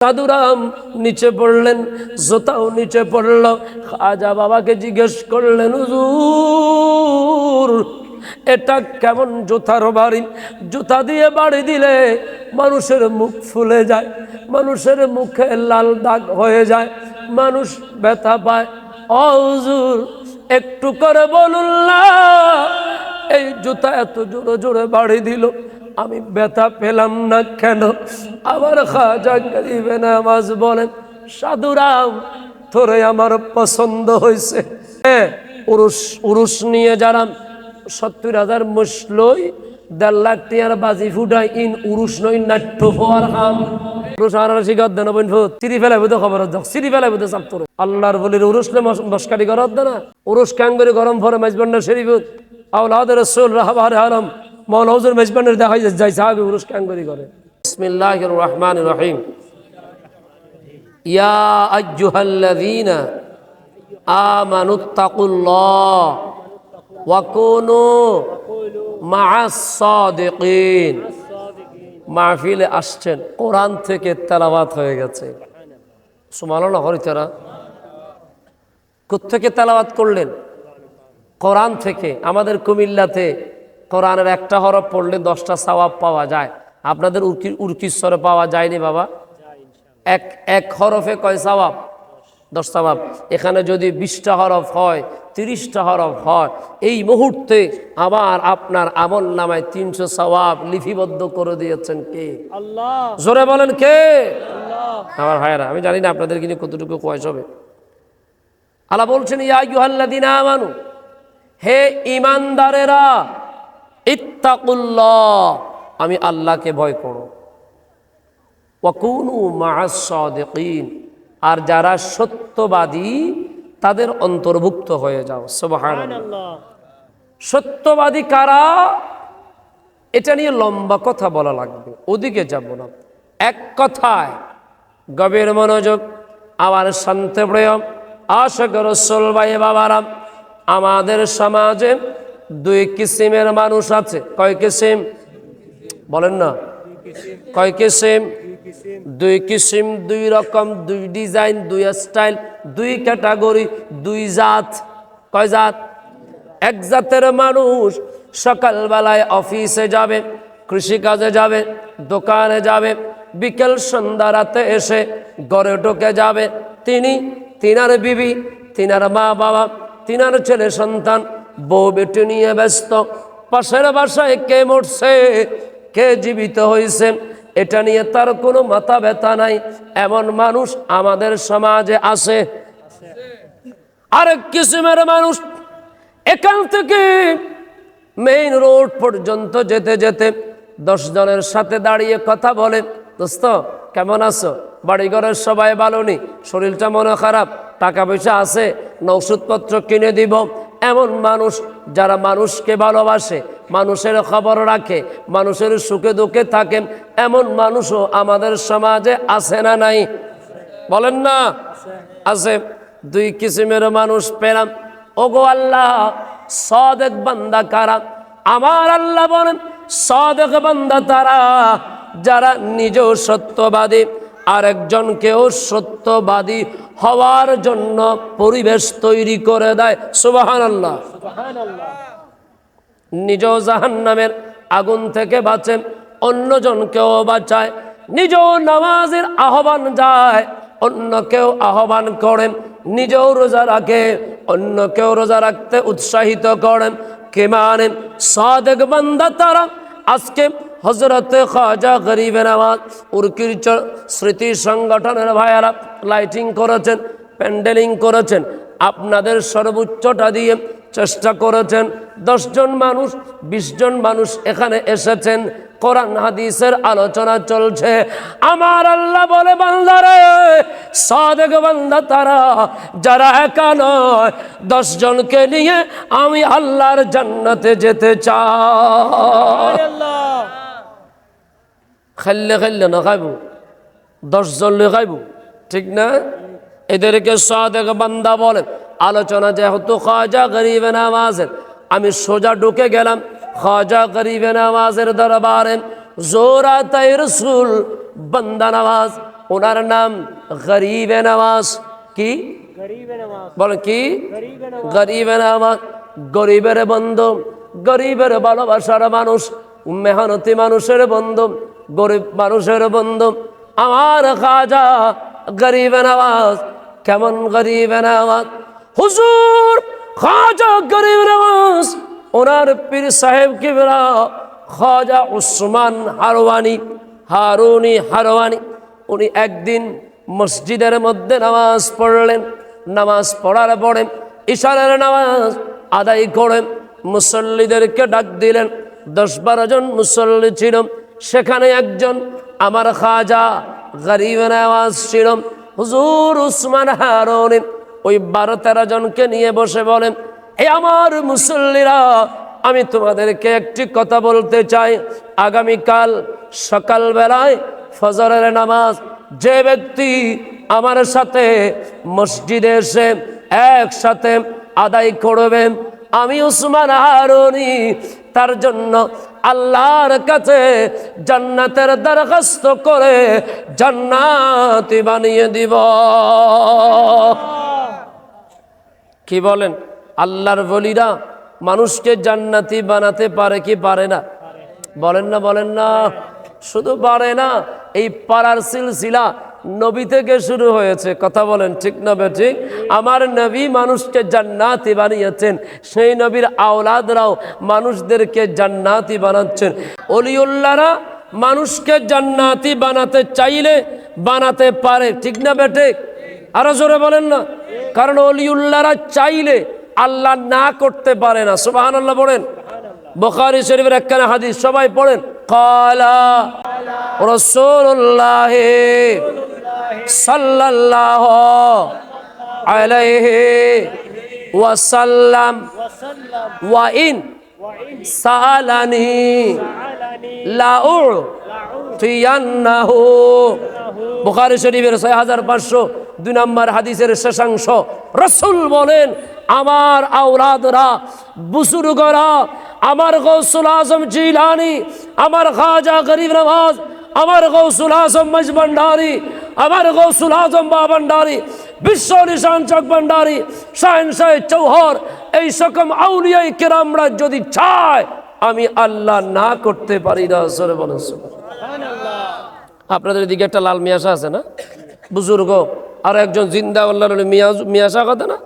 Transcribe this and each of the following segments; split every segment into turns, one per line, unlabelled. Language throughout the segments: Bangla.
সাধুরাম নিচে পড়লেন, জুতাও নিচে পড়ল। খাজা বাবাকে জিজ্ঞেস করলেন, হুজুর এটা কেমন জুতার বাড়ি? জুতা দিয়ে বাড়ি দিলে মানুষের মুখ ফুলে যায়, মানুষের মুখে লাল দাগ হয়ে যায়, মানুষ ব্যথা পায়। ও হুজুর একটু করে বলুন না, এই জুতা এত জোরে জোরে বাড়ি দিল, আমি ব্যথা পেলাম না কেন? আবার খাজা গরিবে নওয়াজ বলেন, সাধুরাম তোরে আমার পছন্দ হয়েছে। উরুস নিয়ে যারা 70,000 মুসলই 1.5 লাখ টিয়ার বাজি ফুটাই ইন উরুস নই নাট্য ফোয়ার হাম উরুস আর শিকার দেন বইন ফুট সিরি ফেলাই বুঝে খবর যাক সিরি ফেলাই বুঝে চাপ তোরে আল্লাহর বলির উরুসলে মস্কারি করত না উরুস কাঙ্গরি গরম ভরে মেজবান্ডার শরীফত আওলাদ রাসূল রাহবার আলম মাওলানা হুজুর মেজবান্ডার দেখাই যায় সাহাবী উরুস কাঙ্গরি করে। বিসমিল্লাহির রহমানির রহিম। ইয়া আইয়ুহাল্লাযীনা আমানুত্তাকুল্লাহ ওয়া কুনু মা'আস সাদিকিন। মাহফিলে আসছেন, কোরআন থেকে তেলাওয়াত হয়ে গেছে। সুবহানাল্লাহ। হরিতারা কোত্থেকে তেলাওয়াত করলেন? কোরআন থেকে। আমাদের কুমিল্লাতে কোরআনের একটা হরফ পড়লে 10টা সওয়াব পাওয়া যায়। আপনাদের উরকিশ্বরে পাওয়া যায়নি বাবা? এক হরফে কয় সওয়াব? 10 সওয়াব। এখানে যদি 20টা হরফ হয়, 30টা হরফ হয়, এই মুহূর্তে আবার আপনার আমল নামায় 300 সওয়াব লিপিবদ্ধ করে দিয়েছেন কে? আল্লাহ। জোরে বলেন কে? আল্লাহ। আমার ভাইরা, আমি জানি না আপনাদের কিন্তু কতটুকু কয়স হবে। আল্লাহ বলছেন, ইয়া আইয়ুহাল্লাযীনা আমানু, হে ঈমানদারেরা, ইত্তাকুল্লাহ, আমি আল্লাহকে ভয় করো, ওয়া কুনু মা'আস সাদিকিন, আর যারা সত্যবাদী তাদের অন্তর্ভুক্ত হয়ে যাও। সুবহানাল্লাহ। সত্যবাদী কারা? এটা নিয়ে লম্বা কথা বলা লাগবে, ওদিকে যাব না। এক কথায় গভীর মনোযোগ আমার শান্তপ্রিয় আশিক রাসূল ভাই বাবারা, আমাদের সমাজে 2 কিসিমের মানুষ আছে। কয় কিসিম? বলেন না, কয় কিসিম? 2 কিসিম, 2 রকম, 2 ডিজাইন, 2 স্টাইল, 2 ক্যাটাগরি, 2 জাত। কয় জাত? এক জাতের মানুষ সকালবেলায় অফিসে যাবে, কৃষিকাজে যাবে, দোকানে যাবে, বিকেল সন্ধ্যা রাতে এসে ঘরে ঢুকে যাবে। তিনার বিবি, তিনার মা বাবা, তিনার ছেলে সন্তান, বউ বেটি নিয়ে ব্যস্ত। পাশের বাসায় কে মরছে, কে জীবিত হয়েছে, এটা নিয়ে তার কোনো মাথা ব্যথা নাই। এমন মানুষ আমাদের সমাজে আছে। আরেক কিসিমের মানুষ এখান থেকে মেইন রোড পর্যন্ত যেতে যেতে 10 জনের সাথে দাঁড়িয়ে কথা বলে, দোস্ত কেমন আছো, বাড়ি ঘরের সবাই ভালো নি, শরীরটা মনে খারাপ, টাকা পয়সা আছে না ওষুধপত্র কিনে দিব। এমন মানুষ যারা মানুষকে ভালোবাসে, মানুষের খবর রাখে, মানুষের সুখে দুঃখে থাকেন, এমন মানুষও আমাদের সমাজে আছে না নাই? বলেন না, আছে। 2 কিসিমের মানুষ পেলাম। ওগো আল্লাহ, সাদেক বান্দা কারা? আমার আল্লাহ বলেন, সাদেক বান্দা তারা যারা নিজেও সত্যবাদী, আরেকজনকেও সত্যবাদী হওয়ার জন্য পরিবেশ তৈরি করে দেয়। সুবহানাল্লাহ। নিজেও জাহান্নামের আগুন থেকে বাঁচেন, অন্যজনকেও বাঁচায়। নিজেও নামাজের আহ্বান যায়, অন্যকেও আহ্বান করেন। নিজেও রোজা রাখে, অন্যকেও রোজা রাখতে উৎসাহিত করেন। কে মানেন? সাদেক বান্দা তারা। আজকে হযরত খাজা গরিবে নওয়াজ উরকির স্মৃতি সংগঠনের ভাইয়ারা লাইটিং করেছেন, প্যান্ডেলিং করেছেন, আপনাদের সর্বোচ্চটা দিয়ে চেষ্টা করেছেন। 10 জন মানুষ, 20 জন মানুষ এখানে এসেছেন, কোরআন হাদিসের আলোচনা চলছে। আমার আল্লাহ বলে, বান্দারে, সাদেক বান্দা তারা যারা একা নয়, 10 জনকে নিয়ে আমি আল্লাহর জান্নাতে যেতে চাই। খাইলে খাইলে না খাইব, 10 জন লে খাইব, ঠিক না? এদেরকে সাদেক বান্দা বলে। আলোচনা যেহেতু খাজা গরিবে নওয়াজের, আমি সোজা ঢুকে গেলাম খাজা গরিবে নওয়াজের দরবারে। জোরাতাই রসুল বান্দা নওয়াজ ওনার নাম গরিবে নওয়াজ। কি বলেন? কি গরিবে নওয়াজ? গরিবের বন্ধু, গরিবের ভালোবাসার মানুষ, মেহনতি মানুষের বন্ধু, গরিব মানুষের বন্ধু আমার খাজা গরিবে নওয়াজ। কেমন গরিবে নওয়াজ? হুজুর খাজা গরিব নওয়াজ ওনার পীর সাহেব কিবরা খাজা উসমান হারওয়ানি উনি একদিন মসজিদের মধ্যে নামাজ পড়লেন। নামাজ পড়ার পরে ইশারের নামাজ আদায় করে মুসল্লিদেরকে ডাক দিলেন। 10-12 জন মুসল্লি ছিল, সেখানে একজন আমার খাজা গরিব নওয়াজ ছিল। হুজুর উসমান হারওয়ানি ওই 12-13 জনকে নিয়ে বসে বলেন, এই আমার মুসল্লিরা, আমি তোমাদেরকে একটি কথা বলতে চাই। আগামীকাল সকালবেলায় ফজরের নামাজ যে ব্যক্তি আমার সাথে মসজিদে এসে একসাথে আদায় করবে, আমি উসমান হারুনি তার জন্য আল্লাহর কাছে জান্নাতের দরখাস্ত করে জান্নাতি বানিয়ে দিব। কি বলেন? আল্লাহর ওলিরা মানুষকে জান্নাতি বানাতে পারে কি পারে না? বলেন না, বলেন না। শুধু পারে না, এই পারার সিলসিলা নবী থেকে শুরু হয়েছে। কথা বলেন ঠিক না ঠিক? আমার নবী মানুষকে জান্নাতি বানিয়েছেন, সেই নবীর আওলাদরাও মানুষদেরকে জান্নাতি বানাচ্ছেন। ওলিউল্লাহরা মানুষকে জান্নাতি বানাতে চাইলে বানাতে পারে, ঠিক না বেঠিক? আরো জোরে বলেন না। কারণ ওলিউল্লাহরা চাইলে আল্লাহ না করতে পারে না। সুবহানাল্লাহ বলেন। বুখারী শরীফের একখানা হাদিস সবাই পড়েন। ক্বালা রাসূলুল্লাহ সাল্লাল্লাহু আলাইহি ওয়াসাল্লাম ওয়া ইন সালানি লা উতিয়ান্নাহু। বুখারী শরীফের 6502 নম্বর হাদিসের শেষাংশ। রাসূল বলেন, আমার আওলাদরা, বুজুর্গরা, আমার গৌসুল আজম জিলানী, আমার খাজা গরিব নওয়াজ, আমার গৌসুল আজম মজভান্ডারী, আমার গৌসুল আজম বাভান্ডারী, বিশ্ব নিশান চক ভান্ডারী, শাহেনশাহ চৌহর, এই সকম আউলিয়া কেরামরা যদি চায়, আমি আল্লাহ না করতে পারি না। সরে বলেন সুবহানাল্লাহ। আপনাদের দিকে একটা লাল মিয়াশা আছে না, বুজুর্গ, আর একজন জিন্দা আল্লাহ মিয়াশা কথা না,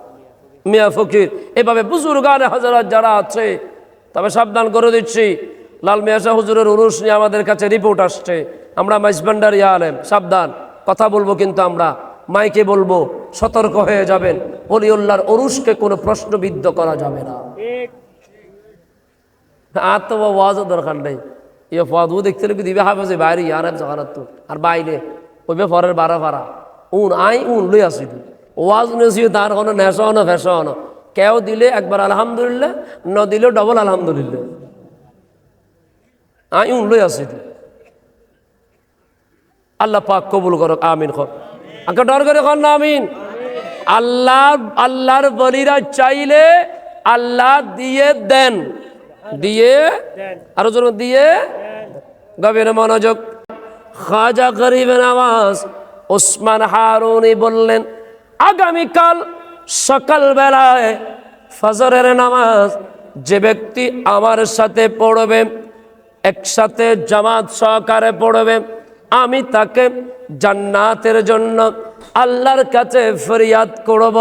মিয়া ফকির। এভাবে বুজুর্গানে হাজারাত যারা আছে, তবে সাবধান করে দিচ্ছি, লাল মিয়াশা হুজুরের উরুস নিয়ে আমাদের কাছে রিপোর্ট আসছে। আমরা মাইজভান্ডারী আলেম, সাবধান কথা বলবো, কিন্তু আমরা মাইকে বলবো, সতর্ক হয়ে যাবেন। ওলিউল্লাহর উরুসকে কোনো প্রশ্নবিদ্ধ করা যাবে না। আর তো ওয়াজও দরকার নেই। ইয়ে ফাদু দেখতে দিবে হাফেজে বাইরে আর জাগারাত আর বাইরে ওইবে পরের বারা ভাড়া উন লই আসি ওয়াজ নেছি, তার কোনো নেশা হনো ফেসা হনো। কেউ দিলে একবার আলহামদুলিল্লাহ, ন দিলেও ডবল আলহামদুলিল্লাহ। উন লই আসি। আল্লাহ পাক কবুল করক, আমিন। আগে ডর করে কর না আমিন। আল্লাহর বলিরা চাইলে আল্লাহ দিয়ে দেন, আরো জোর দিয়ে। গভীর মনোযোগ। খাজা গরিব নওয়াজ উসমান হারুনি বললেন, আগামীকাল সকালবেলায় ফজরের নামাজ যে ব্যক্তি আমার সাথে পড়বে, একসাথে জামাত সহকারে পড়বে, আমি তাকে জান্নাতের জন্য আল্লাহর কাছে ফরিয়াদ করব।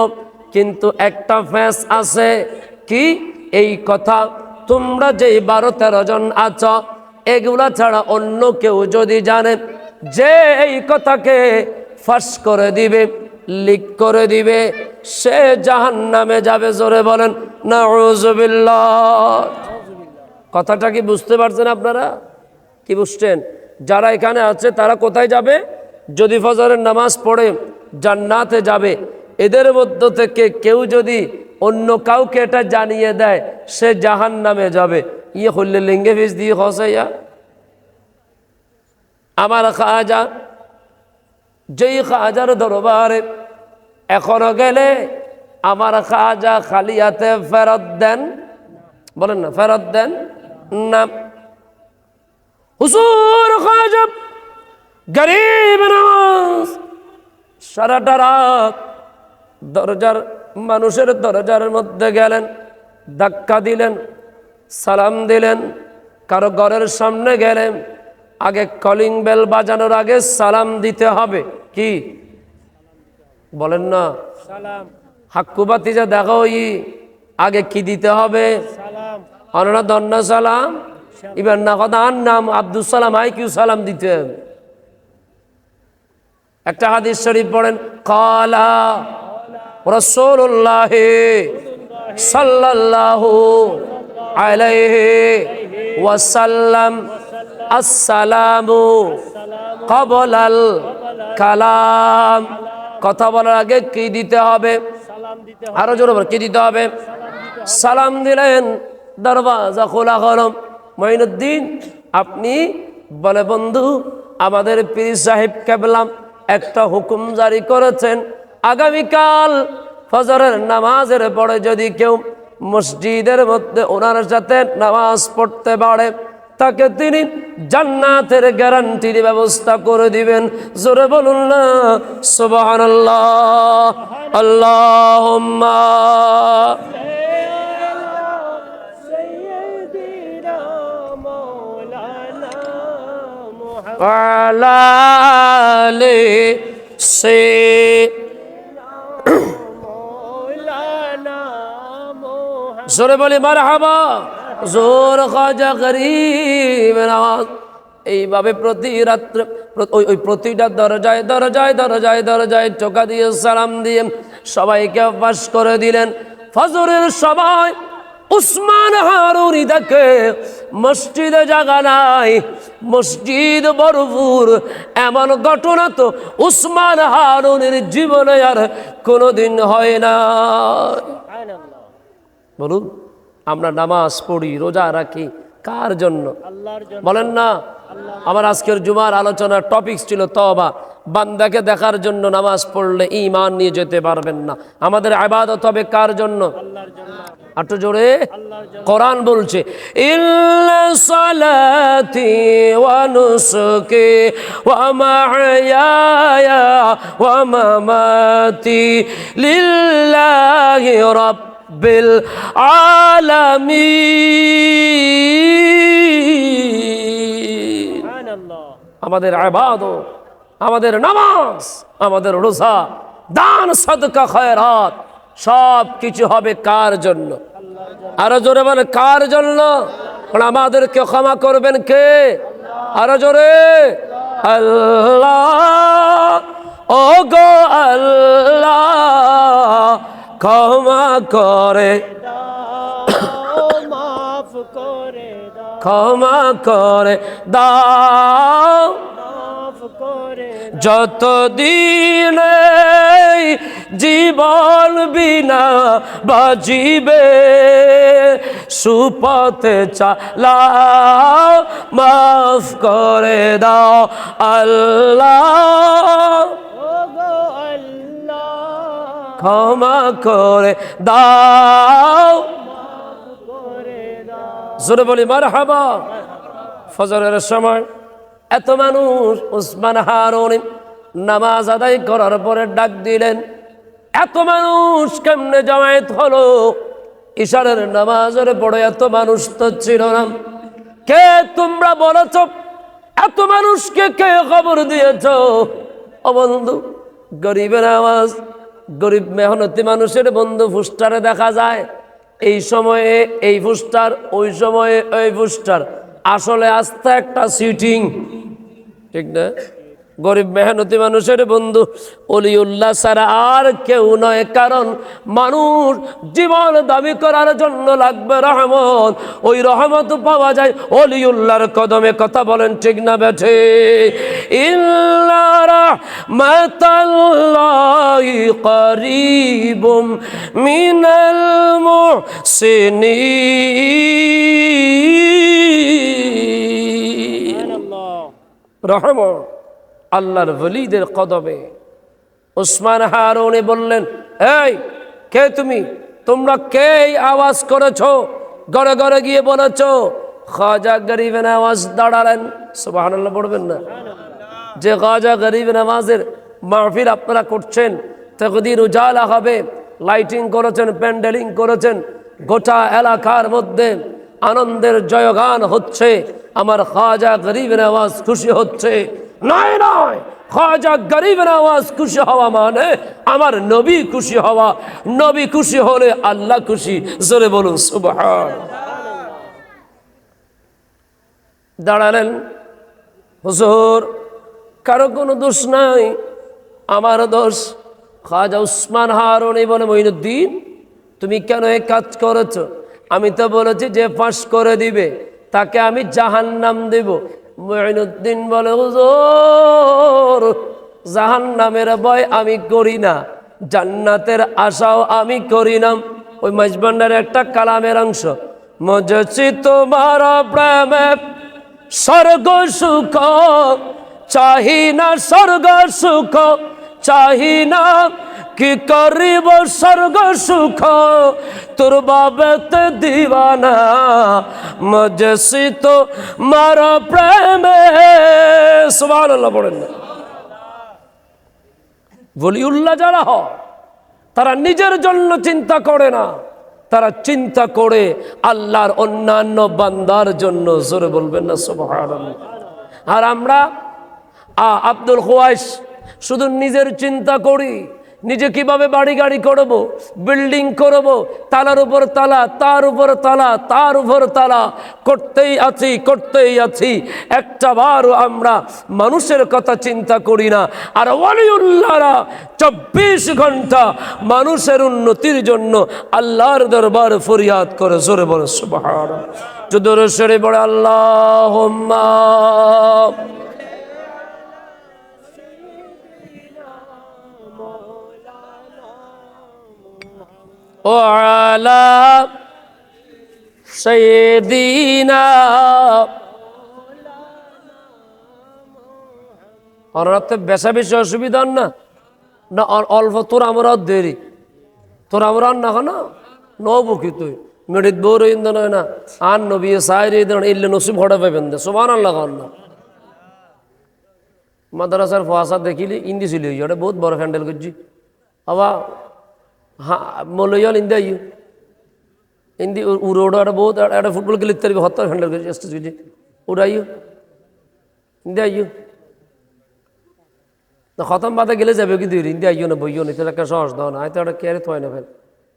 কিন্তু একটা ফ্যাস আছে। কি? এই কথা তোমরা যেই 12-13 জন আছো, এগুলা ছাড়া অন্য কেউ যদি জানে, যে এই কথাকে ফাঁস করে দিবে, লিক করে দিবে, সে জাহান্নামে যাবে। জোরে বলেন নাউযুবিল্লাহ। কথাটা কি বুঝতে পারছেন আপনারা? কি বুঝছেন? যারা এখানে আছে তারা কোথায় যাবে? যদি ফজরের নামাজ পড়ে জান্নাতে যাবে। এদের মধ্য থেকে কেউ যদি অন্য কাউকে এটা জানিয়ে দেয়, সে জাহান্নামে যাবে। ইয়ে হলে লিঙ্গে ফিস দিয়ে হসাইয়া আমার খাজা, যেই খাজার দরবারে এখনো গেলে আমার খাজা খালি হাতে ফেরত দেন? বলেন না, ফেরত দেন না। হুজুর খাজা গরিব নওয়াজ সারাটা রাত দরজার মানুষের দরজার মধ্যে গেলেন, ধাক্কা দিলেন, সালাম দিলেন। কারো ঘরের সামনে গেলেন, আগে কলিং বেল বাজানোর আগে সালাম দিতে হবে। কি বলেন না?
সালাম।
হাক্কু বাতিজা দেখো আগে কি দিতে হবে?
সালাম।
অননা দন্না সালাম ইবার না কথা আর নাম আব্দুল সালাম আই কিউ সালাম দিতে হবে। একটা হাদিস শরীফ পড়েন, কালা রাসূলুল্লাহ সাল্লাল্লাহু আলাইহি ওয়াসাল্লাম আসসালামু ক্বাবলাল কালাম। কথা বলার আগে কি দিতে হবে?
সালাম দিতে
আরো জোরে বল, কি দিতে হবে? সালাম দিলেন, দরওয়াজা খোলা হলো। মঈনুদ্দিন আপনি বলে, বন্ধু আমাদের পীর সাহেব কেবলা একটা হুকুম জারি করেছেন, আগামীকাল ফজরের নামাজের পরে যদি কেউ মসজিদের মধ্যে ওনার সাথে নামাজ পড়তে পারে তাকে তিনি জান্নাতের গ্যারান্টির ব্যবস্থা করে দিবেন। জোরে বলুন না সুবহানাল্লাহ। আল্লাহুম্মা
সাইয়্যিদিনা মাওলানা মুহাম্মদ
ওয়ালা আলি
মাওলানা মুহাম্মদ।
জোরে বলি মারহাবা। জোর খাজা গরিব নওয়াজ। এইভাবে প্রতি রাত্রে ওই প্রতিটা দরজায় দরজায় দরজায় দরজায় টোকা দিয়ে সালাম দিয়ে সবাইকে অভ্যাস করে দিলেন। ফজরের সময় উসমান হারুনি দেখে মসজিদে জায়গা নাই, মসজিদ ভরপুর। এমন ঘটনা তো উসমান হারুনির জীবনে আর কোনোদিন হয় না।
সুবহানাল্লাহ।
বলুন, আমরা নামাজ পড়ি, রোজা রাখি কার জন্য?
আল্লাহর জন্য।
বলেন না? আমার আজকের জুমার আলোচনার টপিক ছিল তওবা। বান্দাকে দেখার জন্য নামাজ পড়লে ঈমান নিয়ে যেতে পারবেন না। আমাদের ইবাদত হবে কার জন্য?
আল্লাহর জন্য।
একটু জোরে।
আল্লাহর জন্য।
কোরআন বলছে, ইন্না সালাতি ওয়া নুসুকি ওয়া মাহইয়ায়া ওয়া মামাতি লিল্লাহি রাব্বিল আলামিন।
সুবহানাল্লাহ।
আমাদের ইবাদত, আমাদের নামাজ, আমাদের রোজা, দান, সাদকা, খায়রাত সব কিছু হবে কার জন্য? আরো জোরে বলে কার জন্য? আমাদেরকে ক্ষমা করবেন কে? আরো জোরে। আল্লাহ, ও গো আল্লাহ ক্ষমা করে
দাও মাফ করে দাও,
ক্ষমা করে দাও।
মাফ করে
যতদিন জীবন বিনা বাজিবে সুপথে চালাও, মাফ করে দাও আল্লাহ,
ওগো আল্লাহ
ক্ষমা করে দাও।
করে দাও।
জোরে বলি মারহাবা। ফজরের সময় এত মানুষ, উসমান হারুনি নামাজ আদায় করার পরে ডাক দিলেন, এত মানুষ কেমনে জমায়েত হলো? ইশারের নামাজের পরে এত মানুষ তো ছিল না। কে তোমরা বলেছ? এত মানুষকে কে খবর দিয়েছ? ও বন্ধু, গরিবের আওয়াজ, গরিব মেহনতি মানুষের বন্ধু পোস্টারে দেখা যায়। এই সময়ে এই পোস্টার, ওই সময়ে ওই পোস্টার। আসলে আস্থা একটা সিটিং, ঠিক না? গরিব মেহনতি মানুষের বন্ধু অলিউল্লাহ ছাড়া আর কেউ নয়। কারণ মানুষ জীবন দাবি করার জন্য লাগবে রহমত, ওই রহমত পাওয়া যায় অলিউল্লাহর কদমে। কথা বলেন ঠিক না বেঠে? ইন্না রাহমাতাল্লাহি করিবুম মিনাল মুহসিনিন।
সুবহানাল্লাহ।
রহমত আল্লাহর ওলিদের কদমে। উসমান হারুনি বললেন, এই কে তুমি? তোমরা কে এই আওয়াজ করেছো? ঘরে ঘরে গিয়ে বলেছো। খাজা গরিবের আওয়াজ দাঁড়ালেন। সুবহানাল্লাহ পড়বেন না? যে খাজা গরিব নওয়াজের মাহফিল আপনারা করছেন, তকদির উজালা হবে, লাইটিং করেছেন, প্যান্ডেলিং করেছেন, গোটা এলাকার মধ্যে আনন্দের জয়গান হচ্ছে, আমার খাজা গরিব নওয়াজ খুশি হচ্ছে। নয় নয়, খাজা গরিব নওয়াজ খুশি হওয়া মানে আমার নবী খুশি হওয়া। নবী খুশি হলে আল্লাহ খুশি। জোরে বলুন সুবহান। দাঁড়ালেন, হুজুর কারো কোনো দোষ নাই, আমার দোষ। খাজা উসমান হারুনি বলে, মঈনুদ্দিন তুমি কেন এই কাজ করেছ? আমি তো বলেছি যে ফাঁস করে দিবে তাকে আমি জাহান্নাম দেব। মঈনুদ্দিন বলে, হুজুর জাহান্নামের ভয় আমি করি না, জান্নাতের আশাও আমি করি না। ওই মাঝবান্ডারের একটা কালামের অংশ, মজেছি তোমার প্রেমে স্বর্গ সুখ, চাহি না স্বর্গ সুখ, চাহি না কি করিব স্বর্গ সুখ, তোর বাবেতে দিবানা, মজেছি তোমার প্রেমে। সুবহানাল্লাহ পড়েন না। ওলিউল্লাহ যারা হয় তারা নিজের জন্য চিন্তা করে না, তারা চিন্তা করে আল্লাহর অন্যান্য বান্দার জন্য। জোরে বলবেন না সুবহানাল্লাহ। আর আমরা আব্দুল খুয়াইস শুধু নিজের চিন্তা করি, নিজে কিভাবে বাড়ি গাড়ি করব, বিল্ডিং করব, তালার উপর তালা, তার উপর তালা, তার উপর তালা, করতেই আছি। একটা বারও আমরা মানুষের কথা চিন্তা করি না। আর ওয়ালিউল্লাহরা 24 ঘন্টা মানুষের উন্নতির জন্য আল্লাহর দরবার ফরিয়াদ করে। জোরে বলে সুবহানাল্লাহ। জোরে সরে বলে আল্লাহুম্মা ওয়ালা সাইয়্যিদিনা। অর্থাৎ বেশা বেশি অসুবিধা না, না অল্প তোর আমরা দেরি, তোর আমরা না না নবকি তুই মেডিত বৌর ইন্দন হয় না আর নবী সাইরে ইল্লে নসিব হড়ে পাইবেন দে। সুবহানাল্লাহ। না মাদ্রাসার ফাসাদ দেখিলি ইন্দি ছিল, এটা বহুত বড় হ্যান্ডেল করছি। আবার হ্যাঁ মলয়াল ইন্দি আইয়ু ইন্দি উড়োড়া একটা বহুত একটা ফুটবল খেলে ইত্যাদি হত্যা হ্যান্ডেল করছি এসতে বুঝি উড়াইয়ু ইন্দি আইয়ু না খতম বাদে গেলে যাবে কিন্তু ইন্দি আইয়ু না বইও নিতে একটা সহজ দাও না, হয়তো একটা কেয়ারে থয় না ফেল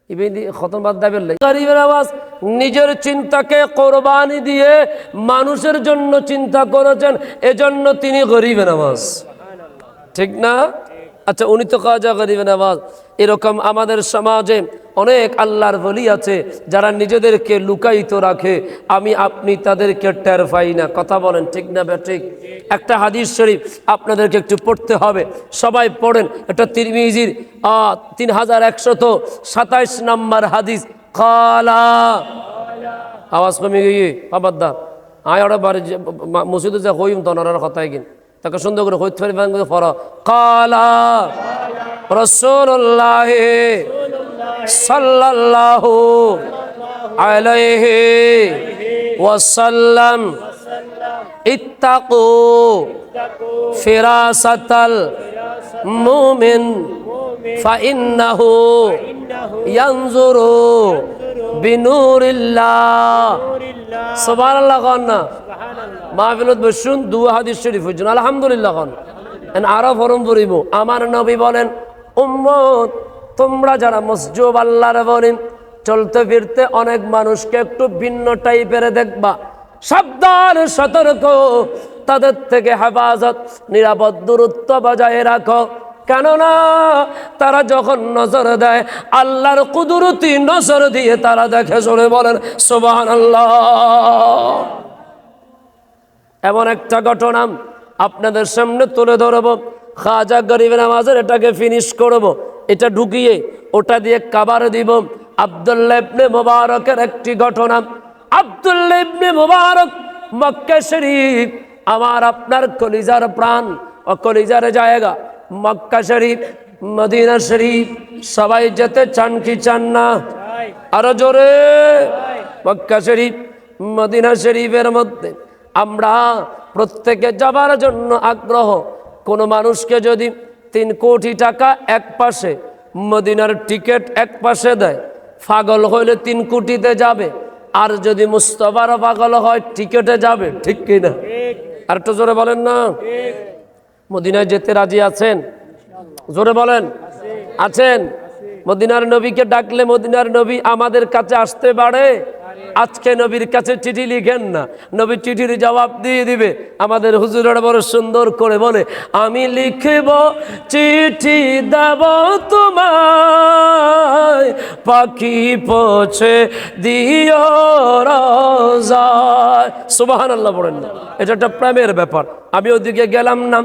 ইবেন্দি খতম বাদ দাবেন লাই। গরিবের আওয়াজ নিজের চিন্তাকে কোরবানি দিয়ে মানুষের জন্য চিন্তা করেছেন, এজন্য তিনি গরিবের আওয়াজ। ঠিক না? আচ্ছা, উনি তো খাজা গরিবের আওয়াজ। এরকম আমাদের সমাজে অনেক আল্লাহর ওলি আছে যারা নিজেদেরকে লুকায়িত রাখে, আমি আপনি তাদেরকে টের পাই না। কথা বলেন ঠিক না ঠিক? একটা হাদিস শরীফ আপনাদেরকে একটু পড়তে হবে, সবাই পড়েন। এটা তিরমিজির 3127 নম্বর হাদিস। কালা আওয়াজ কমে গিয়ে আবাদ্দা আয় ওরা বাড়ি মসজিদে যা হইম তনার কথাই কিন তাকে সুন্দর করে হইতে পারি ফর। কালা রাসূলুল্লাহ সাল্লাল্লাহু আলাইহি ওয়াসাল্লাম ইত্তাকু ফিরাসাতাল মুমিন ফাইন্নাহু ইয়ানজুরু বিনুরিল্লাহ। সুবহানাল্লাহ। না মাহফিলত বসুন, দু হাদিস শরীফ হইছেন আলহামদুলিল্লাহ। আরো ফরম পড়িব। আমার নবী বলেন, উম্মত তোমরা যারা মসজিদ আল্লাহর বলেন চলতে ফিরতে অনেক মানুষকে একটু ভিন্ন টাইপের দেখবা, সাবধান সতর্ক, তাদের থেকে হেফাজত নিরাপদ দূরত্ব বজায় রাখো। কেননা তারা যখন নজর দেয় আল্লাহর কুদরতি নজর দিয়ে তারা দেখে। চলে বলেন সুবহানাল্লাহ। এমন একটা ঘটনা আপনাদের সামনে তুলে ধরব, খাজা গরিবের নামাজের এটাকে ফিনিশ করব, এটা ঢুকিয়ে ওটা দিয়ে কাবার দিব। আব্দুল্লাহ ইবনে মুবারকের একটি ঘটনা। আব্দুল্লাহ ইবনে মুবারক মক্কা শরীফ আমার আপনার কলিজার প্রাণ ও কলিজার জায়গা। মক্কা শরীফ মদিনা শরীফ সবাই যেতে চান কি চান না? আরো জোরে। মক্কা শরীফ মদিনা শরীফের মধ্যে আমরা প্রত্যেকে যাবার জন্য আগ্রহ। কোনো মানুষকে যদি 3 কোটি টাকা এক পাশে, মদিনার টিকিট এক পাশে দেয়, পাগল হইলে 3 কোটিতে যাবে, আর যদি মুস্তাফার পাগল হয় টিকিটে যাবে, ঠিক কিনা? আর একটু জোরে বলেন না। মদিনায় যেতে রাজি আছেন? জোরে বলেন, আছেন? মদিনার নবীকে ডাকলে মদিনার নবী আমাদের কাছে আসতে পারে? আজকে নবীর কাছে চিঠি লিখেন না, নবী চিঠির জবাব দিয়ে দিবে। আমাদের হুজুরের বড় সুন্দর করে বলে, আমি লিখব চিঠি দেব তোমায়, পাখি পৌঁছে দিও রোজায়। সুবহানাল্লাহ পড়েন না, এটা একটা প্রেমের ব্যাপার। আমি ওদিকে গেলাম না,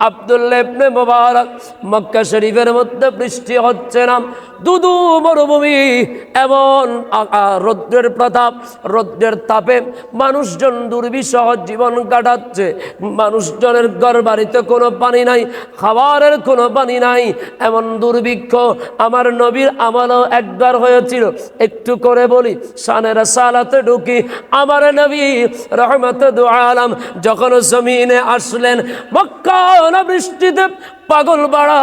আব্দুল্লাহ ইবনে মুবারক, মক্কা শরীফের মধ্যে বৃষ্টি হচ্ছে না, দুদু মরুভূমি, এমন রৌদ্রের প্রতাপ, রৌদ্রের তাপে মানুষজন দুর্বিষহ জীবন কাটাচ্ছে। মানুষজনের ঘর বাড়িতে কোনো পানি নাই, খাবারের কোনো পানি নাই, এমন দুর্ভিক্ষ। আমার নবীর আমলও একবার হয়েছিল। একটু করে বলি, শানে রাসালাতে ঢুকি, আমার নবী রহমতে দু আলম যখন জমিনে আসলেন, মক্কা না বৃষ্টিতে পাগল বাড়া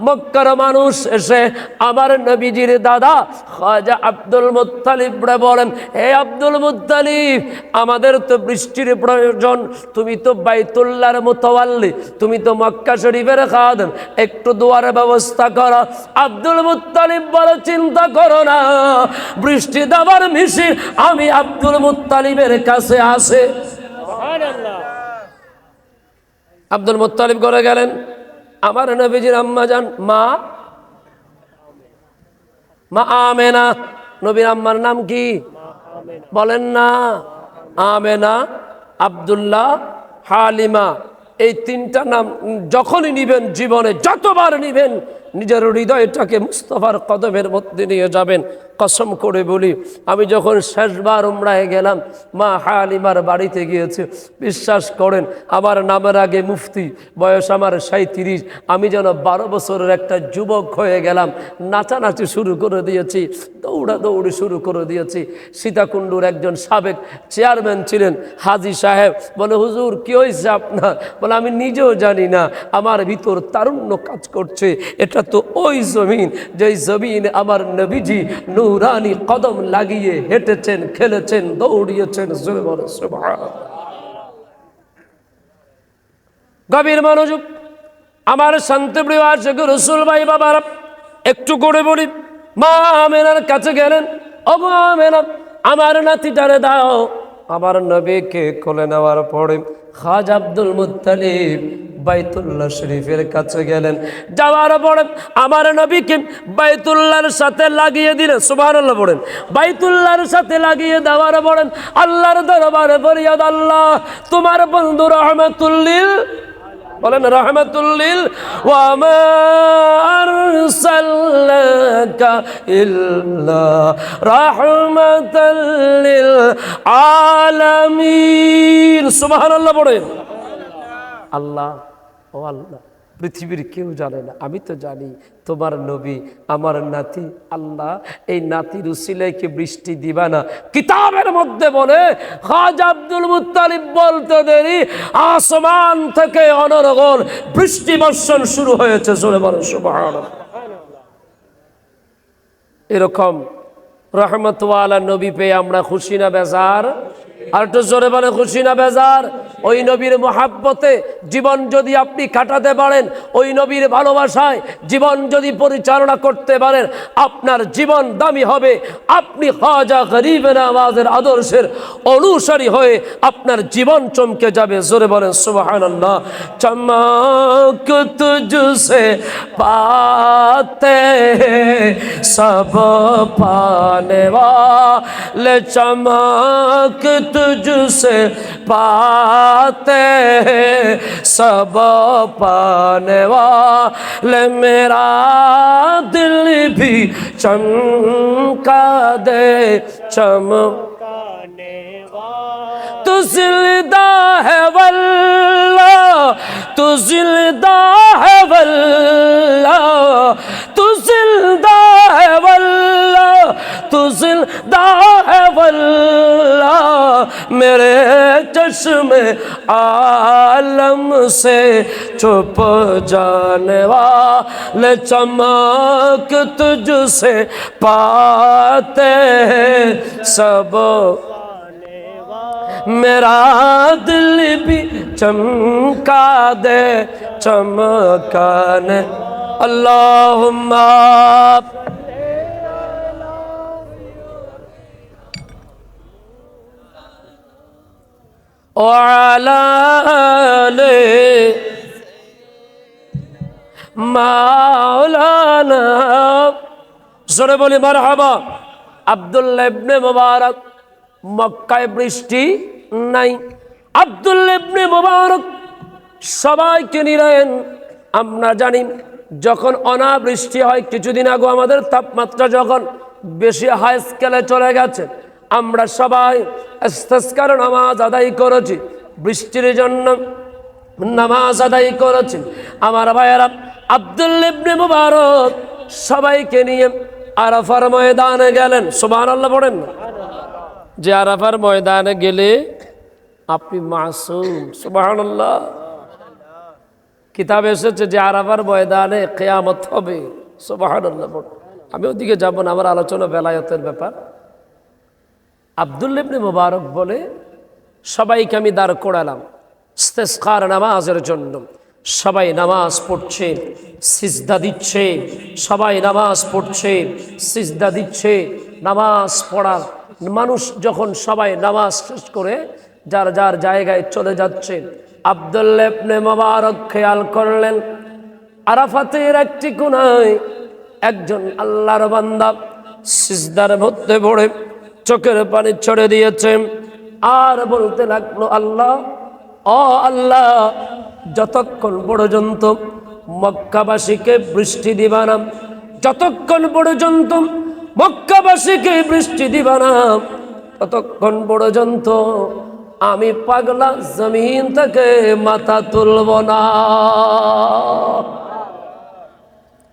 মক্কার মানুষ এসে আমার নবীজির দাদা খাজা আব্দুল মুত্তালিব বলেন, হে আব্দুল মুত্তালিব, আমাদের তো বৃষ্টির প্রয়োজন, তুমি তো বাইতুল্লাহর মুতাওয়াল্লি, তুমি তো মক্কা শরীফের খাদেম, একটু দোয়ার ব্যবস্থা করো। আব্দুল মুত্তালিব বলে, চিন্তা করো না, বৃষ্টি দেওয়ার মিশির আমি আব্দুল মুত্তালিবের কাছে আছে।
সুবহানাল্লাহ।
আব্দুল মুত্তালিব করে গেলেন, আমার নবীজির আম্মা জান মা আমেনা, নবীর আম্মার নাম কি বলেন না? আমেনা, আব্দুল্লাহ, হালিমা, এই 3টা নাম যখনই নিবেন, জীবনে যতবার নিবেন, নিজের হৃদয়টাকে মুস্তাফার কদমের মধ্যে নিয়ে যাবেন। কসম করে বলি, আমি যখন শেষবার উমরায় গেলাম, মা হালিমার বাড়িতে গিয়েছি, বিশ্বাস করেন আমার নামের আগে মুফতি, বয়স আমার 37, আমি যেন 12 বছরের একটা যুবক হয়ে গেলাম। নাচানাচি শুরু করে দিয়েছি, দৌড়াদৌড়ি শুরু করে দিয়েছি। সীতাকুণ্ডুর একজন সাবেক চেয়ারম্যান ছিলেন, হাজী সাহেব, বলে, হুজুর কি হয়েছে আপনার? বলে, আমি নিজেও জানি না, আমার ভিতর তারুণ্য কাজ করছে। এটা তো ওই জমিন, যেই জমিন আমার নবীজি নুরানি কদম লাগিয়ে হেঁটেছেন, খেলেছেন, দৌড়িয়েছেন। গভীর মনোযোগ, আমার শান্তিপ্রিয় আশিক রাসূল ভাই বাবারা, একটু করে বলি, মা আমেনার কাছে গেলেন, ও মা আমেনা, আমার নাতিটারে দাও। আমার নবীকে কোলে নেওয়ার পরে খাজা আব্দুল মুত্তালিব বাইতুল্লাহ শরীফের কাছে গেলেন। যাওয়ার পরে আমার নবীকে বাইতুল্লাহর সাথে লাগিয়ে দিলেন। সুবহানাল্লাহ পড়েন। বাইতুল্লাহর সাথে লাগিয়ে দেওয়ার পরে আল্লাহর দরবারে ফরিয়াদ, আল্লাহ তোমার বন্ধু রহমাতুল্লিল, বলেন রহমাতুল্লিল, ওয়া মা আরসালনাকা ইল্লা রাহমাতাল লিল আলামিন। সুবহানাল্লাহ পড়েন। আল্লাহ, ও আল্লাহ, পৃথিবীর কেউ জানে না, আমি তো জানি তোমার নবী আমার নাতি। আল্লাহ, এই নাতির উসিলায় কি বৃষ্টি দিবা না? কিতাবের মধ্যে বলে, খাজা আব্দুল মুত্তালিব বলতে দেরি, আসমান থেকে অনর্গল বৃষ্টি বর্ষণ শুরু হয়েছে। জোরে বলেন সুবহানাল্লাহ। এরকম রহমতওয়ালা নবী পেয়ে আমরা খুশি না বেজার? আর একটু জোরে বলে, খুশি না বেজার? ওই নবীর মোহাব্বতে জীবন যদি আপনি কাটাতে পারেন, ওই নবীর ভালোবাসায় জীবন যদি পরিচালনা করতে পারেন, আপনার জীবন দামি হবে। আপনি খাজা গরিব নওয়াজের আদর্শের অনুসারী হয়ে আপনার জীবন চমকে যাবে। জোরে বলেন সুবহানাল্লাহ। চমক তুঝসে পাতে সব পানে वाले, चमक तुझसे पाते सब पाने वाले, मेरा दिल भी चमका दे
चमकाने वाला।
तू जिंदा है वल्ला, तू जिंदा है वल्ला, तू जिंदा है वल्ला, तू जिंदा है वल्ला, मेरे चश्मे आलम से छुप जाने वाले चमक तुझसे पाते हैं सब। मेरा दिल भी चमका दे चमकाने। अल्लाहुम्मा वअला आले মাওলানা। জোরে বলি মারহাবা। আব্দুল্লাহ ইবনে মুবারক, মক্কায় বৃষ্টি নাই। আব্দুল্লাহ ইবনে মুবারক সবাইকে নিলেন। আমরা জানি যখন অনাবৃষ্টি হয়, কিছুদিন আগে আমাদের তাপমাত্রা যখন বেশি হাই স্কেলে চলে গেছে, আমরা সবাই ইস্তিসকার নামাজ আদায় করেছি, বৃষ্টির জন্য নামাজ আদায় করেছি। আমার ভাইয়েরা, আব্দুল্লাহ ইবনে মুবারক সবাইকে নিয়ে আরাফার ময়দানে গেলেন। সুবহানাল্লাহ পড়েন না? যে আরাফার ময়দানে গেলে আপনি মাসুম। সুবহানাল্লাহ। কিতাবে এসেছে যে আরাফার ময়দানে কিয়ামত হবে। সুবহানাল্লাহ পড়েন। আমি ওদিকে যাব না, আমার আলোচনা বেলায়েতের ব্যাপার। আব্দুল্লাহ ইবনে মুবারক বলে, সবাইকে আমি দাঁড় করালাম ইস্তিসকার নামাজের জন্য। সবাই নামাজ পড়ছে, সিজদা দিচ্ছে, সবাই নামাজ পড়ছে, সিজদা দিচ্ছে। নামাজ পড়ার মানুষ যখন সবাই নামাজ শেষ করে যার যার জায়গায় চলে যাচ্ছে, আব্দুল্লাহ ইবনে মুবারক খেয়াল করলেন আরাফাতের একটি কোণায় একজন আল্লাহর বান্দা সিজদার মধ্যে পড়ে চোখের পানি ছড়ে দিয়েছে আর বলতে লাগলো, আল্লাহ, ও আল্লাহ, যতক্ষণ পর্যন্ত মক্কাবাসীকে বৃষ্টি দিবা না, যতক্ষণ পর্যন্ত মক্কাবাসীকে বৃষ্টি দিবা না, ততক্ষণ পর্যন্ত আমি পাগলা জমিন থেকে মাথা তুলব না।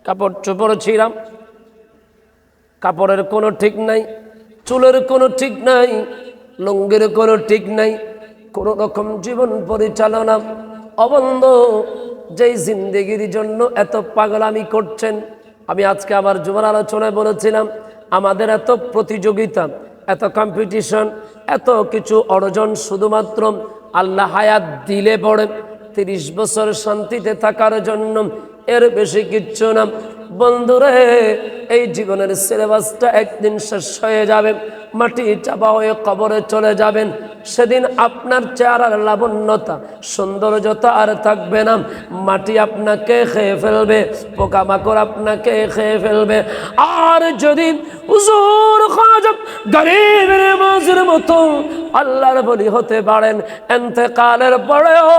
কাপড় চোপড় ছিলাম, কাপড়ের কোনো ঠিক নাই, চুলের কোনো ঠিক নাই, লুঙ্গির কোনো ঠিক নাই, কোন রকম জীবন পরিচালনা অবন্ধ। যেই জিন্দেগির জন্য এত পাগলামি করছেন। আমি আজকে আমার জুমার আলোচনায় বলেছিলাম, আমাদের এত প্রতিযোগিতা, এত কম্পিটিশন, এত কিছু অর্জন শুধুমাত্র আল্লাহ হায়াত দিলে পড়ে 30 বছর শান্তিতে থাকার জন্য, এর বেশি কিচ্ছু না। বন্ধুরে, এই জীবনের সিলেবাসটা একদিন শেষ হয়ে যাবে, মাটি চাপা হয়ে কবরে চলে যাবেন। সেদিন আপনার চেহারার লাবণ্যতা, সৌন্দর্যতা আর থাকবে না। মাটি আপনাকে খেয়ে ফেলবে, পোকামাকড় আপনাকে খেয়ে ফেলবে। আর যদি হুজুর খাজা গরিব নওয়াজের মতো আল্লাহর বলি হতে পারেন, ইন্তেকালের পরেও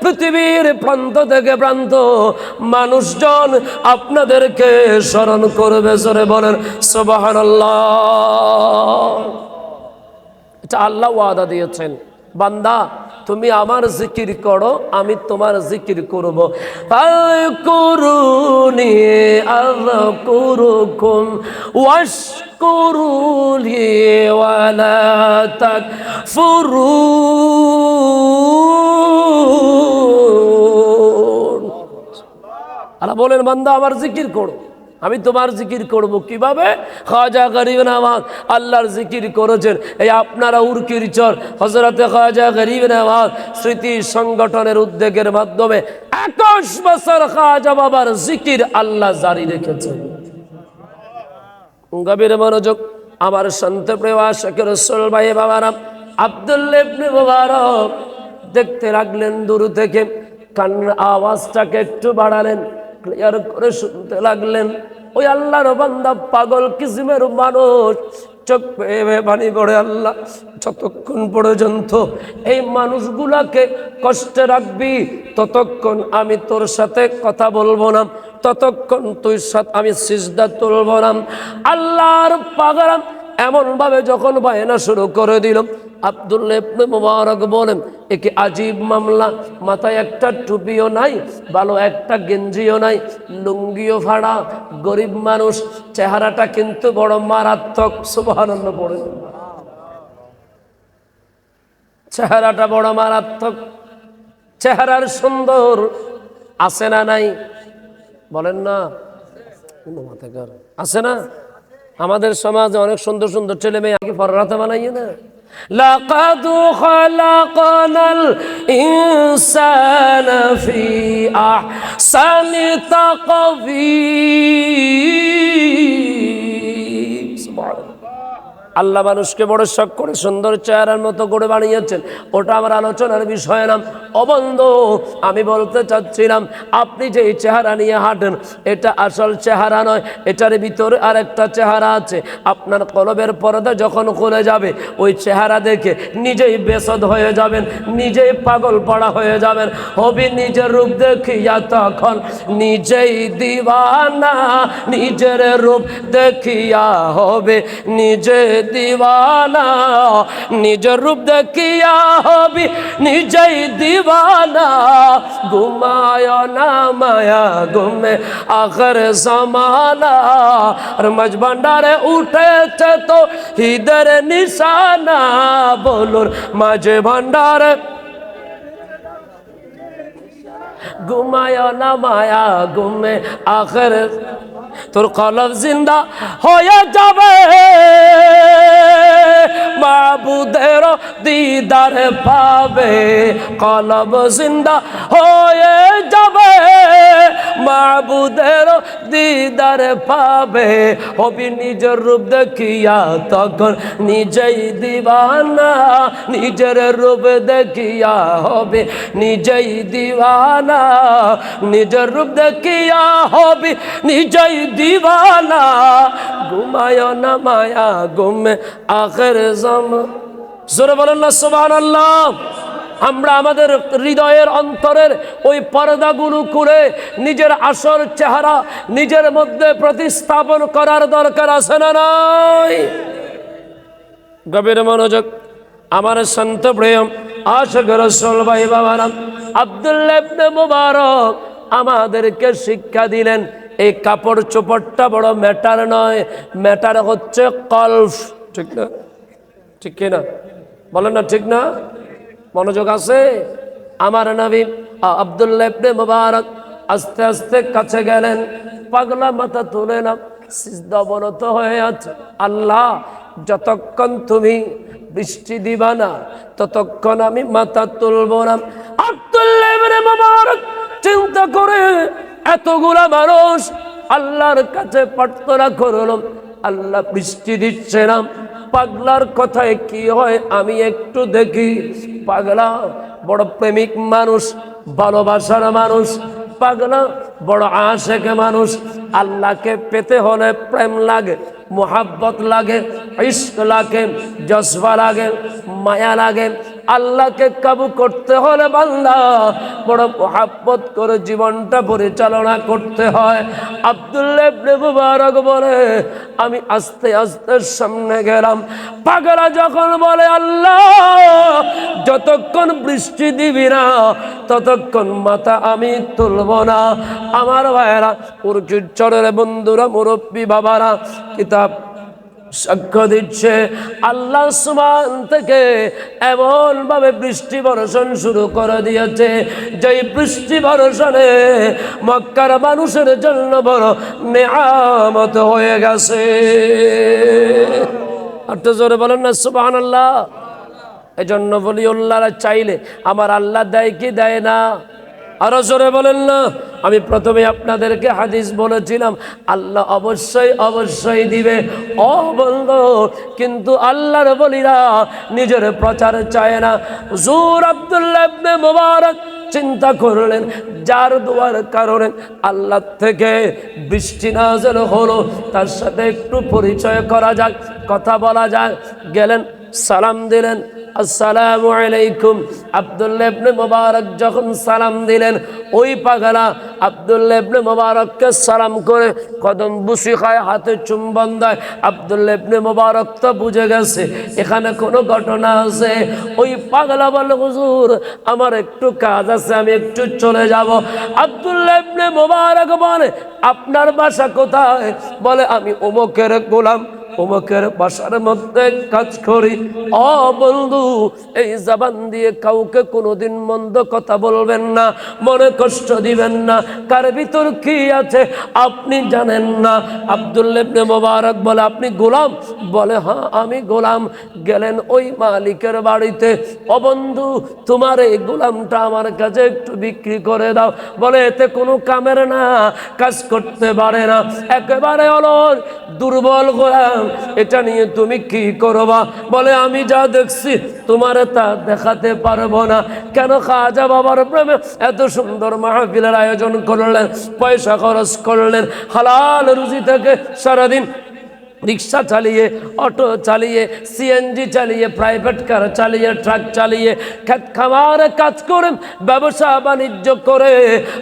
পৃথিবীর প্রান্ত থেকে প্রান্ত মানুষজন আপনাদেরকে স্মরণ করবে। জোরে বলেন সুবহানাল্লাহ। এটা আল্লাহ ওয়াদা দিয়েছেন, বান্দা তুমি আমার জিকির করো, আমি তোমার জিকির করব। ফাকুরুনি আযকুরুকুম ওয়াশকুরুলি ওয়ালা তাকফুরুন। আল্লাহ বলেন, বান্দা আমার জিকির করো, আমি তোমার জিকির করব। কিভাবে? খাজা গরিব নওয়াজ আল্লাহর জিকির করেছেন। এই আপনারা উরকির চর হযরতে খাজা গরিব নওয়াজ স্মৃতি সংগঠনের উদ্যোগের মাধ্যমে 21 বছর খাজা বাবার জিকির আল্লাহ জারি রেখেছেন। গভীর মনোযোগ আমার শান্তপ্রিয় আশিক রাসূল ভাই বাবারা, আব্দুল্লাহ ইবনে মুবারক দেখতে লাগলেন দূর থেকে, কান্নার আওয়াজটাকে একটু বাড়ালেন, ক্লিয়ার করে শুনতে লাগলেন। ওই আল্লাহর বান্দা পাগল কিসিমের মানুষ, চোখ পেয়ে পানি পড়ে, আল্লাহ যতক্ষণ পর্যন্ত এই মানুষগুলাকে কষ্টে রাখবি ততক্ষণ আমি তোর সাথে কথা বলবো না, ততক্ষণ তুই সাথে আমি সিজদা তুলব না। আল্লাহর পাগল এমনভাবে যখন বায়না শুরু করে দিল, আব্দুল্লাহ ইবনে মুবারক বলেন, একে আজীব মামলা। মাথায় একটা টুপিও নাই, ভালো একটা গেঞ্জিও নাই, লুঙ্গিও ফাড়া, গরিব মানুষ, চেহারাটা কিন্তু বড় মারাত্মক। সুবহানাল্লাহ পড়েন। চেহারাটা বড় মারাত্মক। চেহারার সুন্দর আছে না নাই বলেন না? আছে না? আমাদের সমাজে অনেক সুন্দর সুন্দর ছেলে মেয়ে আগে পররাতে বানাইয়ে না। লাকাদ খালাকনাল ইনসানা ফি আহসানি তাকবীর। সুবহানাল্লাহ। আল্লাহ মানুষকে বড় শখ করে সুন্দর চেহারার মতো করে বানিয়েছেন, ওটা আমার আলোচনার বিষয় না। ও বন্ধু, আমি বলতে চাচ্ছিলাম আপনি যে এই চেহারা নিয়ে হাঁটেন এটা আসল চেহারা নয়, এটার ভিতরে আরেকটা চেহারা আছে। আপনার কলবের পর্দা যখন খুলে যাবে ওই চেহারা দেখে নিজেই বেসদ হয়ে যাবেন, নিজেই পাগল পাড়া হয়ে যাবেন, হবি নিজের রূপ দেখিয়া তখন নিজেই দিওয়ানা। নিজের রূপ দেখিয়া হবে নিজে দিওয়ানা, নিজের রূপ দেখিয়া হবি নিজেই দিওয়ানা। ঘুমায় না মায়া ঘুমে আখর জমানা, আর মাঝ ভান্ডারে উঠেছে তো হিদের নিশানা। বলুন মাঝে ভান্ডারে ঘুমায় না মায়া ঘুমে আখর, তোর কলব জিন্দা হয়ে যাবে মাবুদের দিদার পাবে। কলব জিন্দা হয়ে যাবে মাবুদের দিদার পাবে, হবি নিজের রূপ দেখিয়া তখন নিজেই দিওয়ানা। নিজের রূপ দেখিয়া হবে নিজেই দিওয়ানা, নিজের রূপ দেখিয়া হবে নিজেই দিওয়ানা। ঘুমায় না মায়া ঘুমে আখের জমা। জোরে বলেন না সুবহানাল্লাহ। আমরা আমাদের হৃদয়ের অন্তরের ওই পর্দাগুলো খুলে নিজের আসল চেহারা নিজের মধ্যে প্রতিস্থাপন করার দরকার আছে না নাই? গভীর মনোযোগ। আমার শান্ত প্রেম আশিক রাসূল ভাই বাবারা, আব্দুল্লাহ ইবনে মুবারক আমাদেরকে শিক্ষা দিলেন এই কাপড় চোপড়টা বড় ম্যাটার নয়, ম্যাটার হচ্ছে কলব। ঠিক না? ঠিক কিনা বলেন না? ঠিক না? মনোযোগ আছে? আমার নবী আব্দুল্লাহ ইবনে মুবারক আস্তে আস্তে কাছে গেলেন, পাগলা মাথা তুলে না সিজদা অবনত হয়ে আছে। আল্লাহ, যতক্ষণ তুমি বৃষ্টি দিবা না ততক্ষণ আমি মাথা তুলব না। আব্দুল্লাহ ইবনে মুবারক চিন্তা করে এতগুলা মানুষ আল্লাহর কাছে প্রার্থনা করলাম, আল্লাহ বৃষ্টি দিচ্ছে না, পাগলার কথায় কি হয় আমি একটু দেখি। পাগলা বড় প্রেমিক মানুষ, ভালোবাসার মানুষ, পাগলা বড় আশেক মানুষ। আল্লাহকে পেতে হলে প্রেম লাগে, মোহাব্বত লাগে, ইশক লাগে, জজবা লাগে, মায়া লাগে। আল্লাহকে কাবু করতে হলে বান্দা বড় মোহাব্বত করে জীবনটা পরিচালনা করতে হয়। আব্দুল্লাহ ইবনে মুবারক বলে আমি আস্তে আস্তে সামনে গেলাম। পাগলা যখন বলে আল্লাহ যতক্ষণ বৃষ্টি দিবি না ততক্ষণ মাথা আমি তুলব না। আমার ভাইয়েরা, উর্কির চরের বন্ধুরা, মুরব্বী বাবারা, কিতাব সাক্ষ্য দিচ্ছে আল্লাহ আসমান থেকে এমন ভাবে বৃষ্টি বর্ষণ শুরু করে দিয়েছে যেই বৃষ্টি বর্ষণে মক্কার মানুষের জন্য বড় নেয়ামত হয়ে গেছে। আর তো জোরে বলেন না সুবহানাল্লাহ। এই জন্য বলি আল্লাহরা চাইলে আমার আল্লাহ দেয় কি দেয় না? আরো জোরে বলেন না। আমি প্রথমে আপনাদেরকে হাদিস বলেছিলাম আল্লাহ অবশ্যই অবশ্যই দিবে। ও বন্ধু, কিন্তু আল্লাহর বলিরা নিজের প্রচার চায় না। হুজুর আব্দুল্লাহ ইবনে মুবারক চিন্তা করলেন যার দোয়ার কারণে আল্লাহ থেকে বৃষ্টি নাযিল হলো তার সাথে একটু পরিচয় করা যাক, কথা বলা যাক। গেলেন, সালাম দিলেন, আসসালামু আলাইকুম। আব্দুল্লাহ ইবনে মুবারক যখন সালাম দিলেন, ওই পাগলা আব্দুল্লাহ ইবনে মুবারককে সালাম করে কদম বুসি খায়, হাতে চুম্বন দেয়। আব্দুল্লাহ ইবনে মুবারক তো বুঝে গেছে এখানে কোনো ঘটনা আছে। ওই পাগলা বলে হুজুর আমার একটু কাজ আছে, আমি একটু চলে যাব। আব্দুল্লাহ ইবনে মুবারক বলে আপনার বাসা কোথায়? বলে আমি অমুকের গোলাম। অমুকের বাসার মধ্যে কাজ করি। ও বন্ধু, এই জবান দিয়ে কাউকে কোনোদিন মন্দ কথা বলবেন না, মনে কষ্ট দিবেন না। কার ভিতর কি আছে আপনি জানেন না। আব্দুল্লাহ ইবনে মুবারক বলে, আপনি গোলাম? বলে, হ্যাঁ আমি গোলাম। গেলেন ওই মালিকের বাড়িতে, ও বন্ধু তোমার এই গোলামটা আমার কাছে একটু বিক্রি করে দাও। বলে, এতে কোনো কামের না, কাজ করতে পারে না, একেবারে অলস দুর্বল গোলাম, এটা নিয়ে তুমি কি করবা? বলে, আমি যা দেখছি তোমার তা দেখাতে পারবো না। কেন? খাজা বাবার প্রেমে এত সুন্দর মাহফিলের আয়োজন করলেন, পয়সা খরচ করলেন, হালাল রুজি থেকে সারাদিন রিক্সা চালিয়ে, অটো চালিয়ে, সিএনজি চালিয়ে, প্রাইভেট কার চালিয়ে, ট্রাক চালিয়ে, খেত খামারে কাজ করে, ব্যবসা বাণিজ্য করে,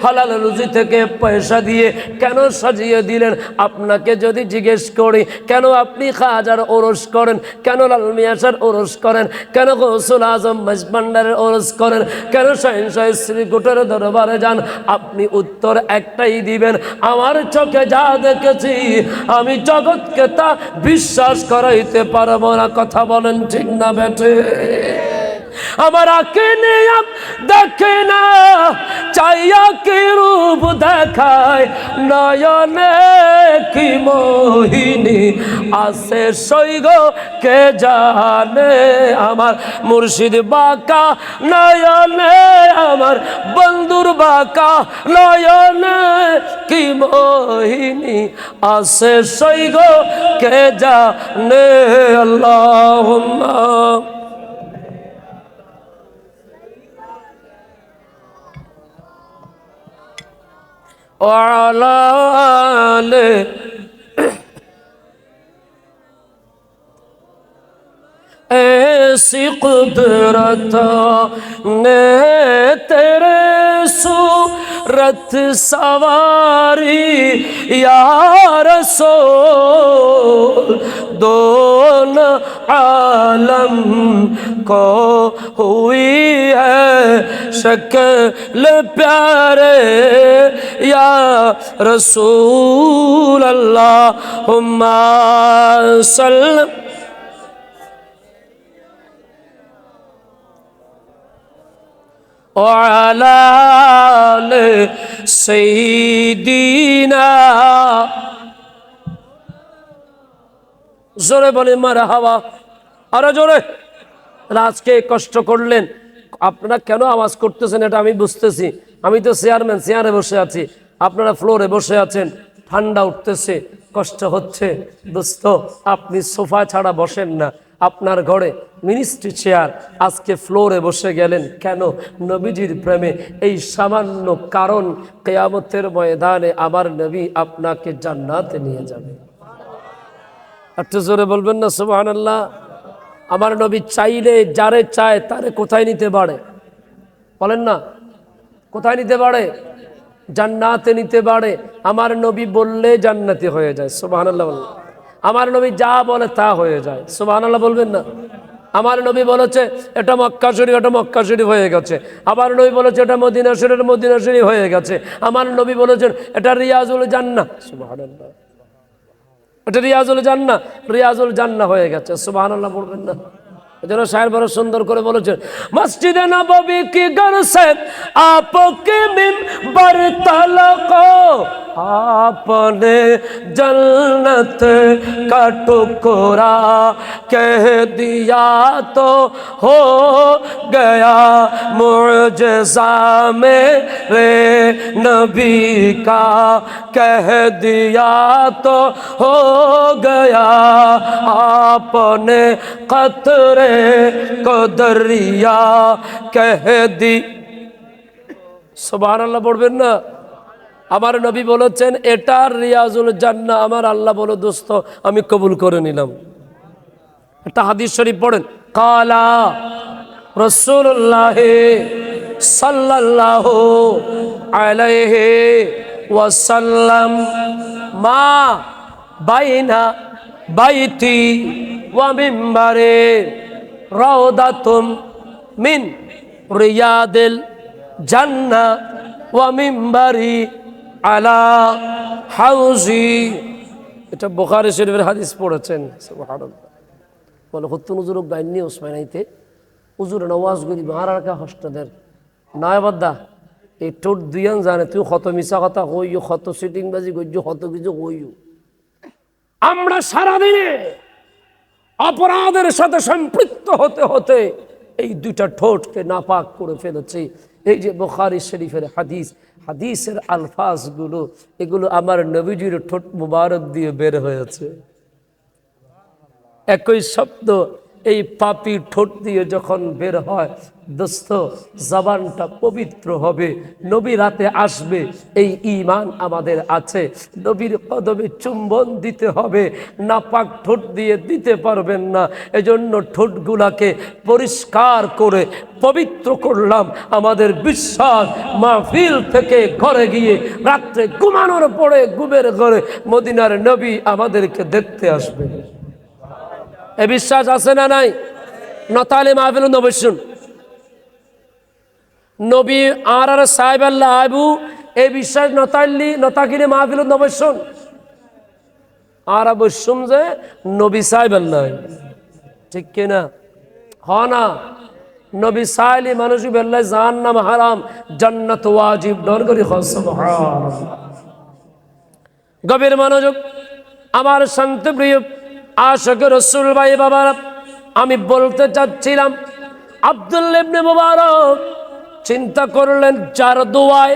হালাল রুজি থেকে পয়সা দিয়ে কেন সাজিয়ে দিলেন? আপনাকে যদি জিজ্ঞেস করি, কেন আপনি খাজার ওরস করেন, কেন লাল মিয়াসার ওরস করেন, কেন গৌসুল আজম মাঝভান্ডারের ওরস করেন, কেন শাহিনশাহ শ্রীকুটের দরবারে যান, আপনি উত্তর একটাই দিবেন, আমার চোখে যা দেখেছি আমি জগৎকে তা বিশ্বাস করাইতে পারবো না। কথা বলেন ঠিক না বেঠে? আমার আঁকে নিয়ম দেখে না, চাইয়া কি রূপ দেখায়, নয়নে কি মোহিনী আছে সৈগ কে জানে। আমার মুর্শিদ বাঁকা নয়নে, আমার বন্ধুর বাঁকা নয়নে কি মোহিনী আছে সৈগ কে জানে। আল্লাহুম্মা وعلى آله ऐसी कुदरत ने तेरे सूरत सवारी या रसूल, दोनों आलम को हुई है शक्ल प्यारे या रसूल अल्लाहुम्मा सल्लम وعلى آل سيدنا। জোরে বলে মারহাবা, আরো জোরে। আজকে কষ্ট করলেন, আপনারা কেন আওয়াজ করতেছেন এটা আমি বুঝতেছি। আমি তো চেয়ারম্যান, চেয়ারে বসে আছি, আপনারা ফ্লোরে বসে আছেন, ঠান্ডা উঠতেছে, কষ্ট হচ্ছে। দোস্ত, আপনি সোফা ছাড়া বসেন না, আপনার ঘরে মিনিস্ট্রি চেয়ার, আজকে ফ্লোরে বসে গেলেন কেন? নবীজির প্রেমে। এই সামান্য কারণ, কিয়ামতের ময়দানে আমার নবী আপনাকে জান্নাতে নিয়ে যাবে। একটু জোরে বলবেন না সুবহানাল্লাহ? আমার নবী চাইলে যারে চায় তারে কোথায় নিতে পারে? বলেন না, কোথায় নিতে পারে? জান্নাতে নিতে পারে। আমার নবী বললে জান্নাতি হয়ে যায়। সুবহানাল্লাহ বলবেন? আমার নবী যা বলে তা হয়ে যায়। সুবহানাল্লাহ বলবেন না? আমার নবী বলেছে এটা মক্কা শরীফ, এটা মক্কা শরীফ হয়ে গেছে। আমার নবী বলেছে এটা মদিনা শরীফ, এটা মদিনা শরীফ হয়ে গেছে। আমার নবী বলেছেন এটা রিয়াজুল জান্নাহ, সুবহানাল্লাহ, এটা রিয়াজুল জান্নাহ, রিয়াজুল জান্নাহ হয়ে গেছে। সুবহানাল্লাহ বলবেন না? এজন্য শায়ের বড় সুন্দর করে বলেছেন, মসজিদে নববী কি ঘর সে আপকে মিম্বর তলকো, आपने जन्नत का टुकड़ा कह दिया तो हो गया मुअजिज़ा मेरे नबी का, कह दिया तो हो गया आपने कतरे को दरिया कह दी। सुबहानाल्लाह পড়বেন না? আমার নবী বলেছেন এটা রিয়াজুল জান্নাহ। আমার আল্লাহ বলো, দোস্ত আমি কবুল করে নিলাম। একটা হাদিস শরীফ পড়েন, কালা রাসূলুল্লাহ সাল্লাল্লাহু আলাইহি ওয়াসাল্লাম মা বাইনা বাইতি ওয়া মিম্বারে রাউদাতুম মিন রিয়াদিল জান্নাহ ওয়া মিম্বারি আলা হাউজি এটা বুখারী শরীফের হাদিস পড়েছেন। সুবহানাল্লাহ। বলে হত্যুন হুজুর গাইনি ওসমানাইতে হুজুর নওয়াজ গরি মারাকা হস্টদের নয় বাদ্দা এই টোট দুইয়ান জানে তুই কত মিশা কথা কইও কত সিটিং বাজি কইও কত কিছু কইও। আমরা সারাদিনে অপরাধের সাথে সম্পৃক্ত হতে হতে এই দুইটা ঠোঁটকে নাপাক করে ফেলেছি। এই যে বুখারী শরীফের হাদিস, হাদিসের আলফাজগুলো এগুলো আমার নবীজির ঠোঁট মুবারক দিয়ে বের হয়েছে। একই শব্দ এই পাপী ঠোঁট দিয়ে যখন বের হয় দোস্ত জবানটা পবিত্র হবে, নবী রাতে আসবে, এই ঈমান আমাদের আছে। নবীর কদমে চুম্বন দিতে হবে, নাপাক ঠোঁট দিয়ে দিতে পারবেন না। এজন্য ঠোঁটগুলাকে পরিষ্কার করে পবিত্র করলাম। আমাদের বিশ্বাস মাহফিল থেকে ঘরে গিয়ে রাত্রে ঘুমানোর পরে ঘুমের ঘরে মদিনার নবী আমাদেরকে দেখতে আসবে। এ বিশ্বাস আছে না নাই? নতালে মাহফিল নবশুন নবী আর সাহেব আল্লাহ আবু এই বিশ্বাস নতাল্লি নতাকিনে মাহফিল নবশুন আর অবশ্যম যে নবী সাহেব আল্লাহ ঠিক কিনা হ না? নবী সাইলি মানুষ বেল্লাহ জাহান্নাম হারাম জান্নাত ওয়াজিব ডর করি সুবহানাল্লাহ। গভীর মনোযোগ আমার শান্তপ্রিয় আশিক রাসূল ভাই বাবারা, আমি বলতে চাচ্ছিলাম আব্দুল্লাহ ইবনে মুবারক চিন্তা করলেন যার দোয়ায়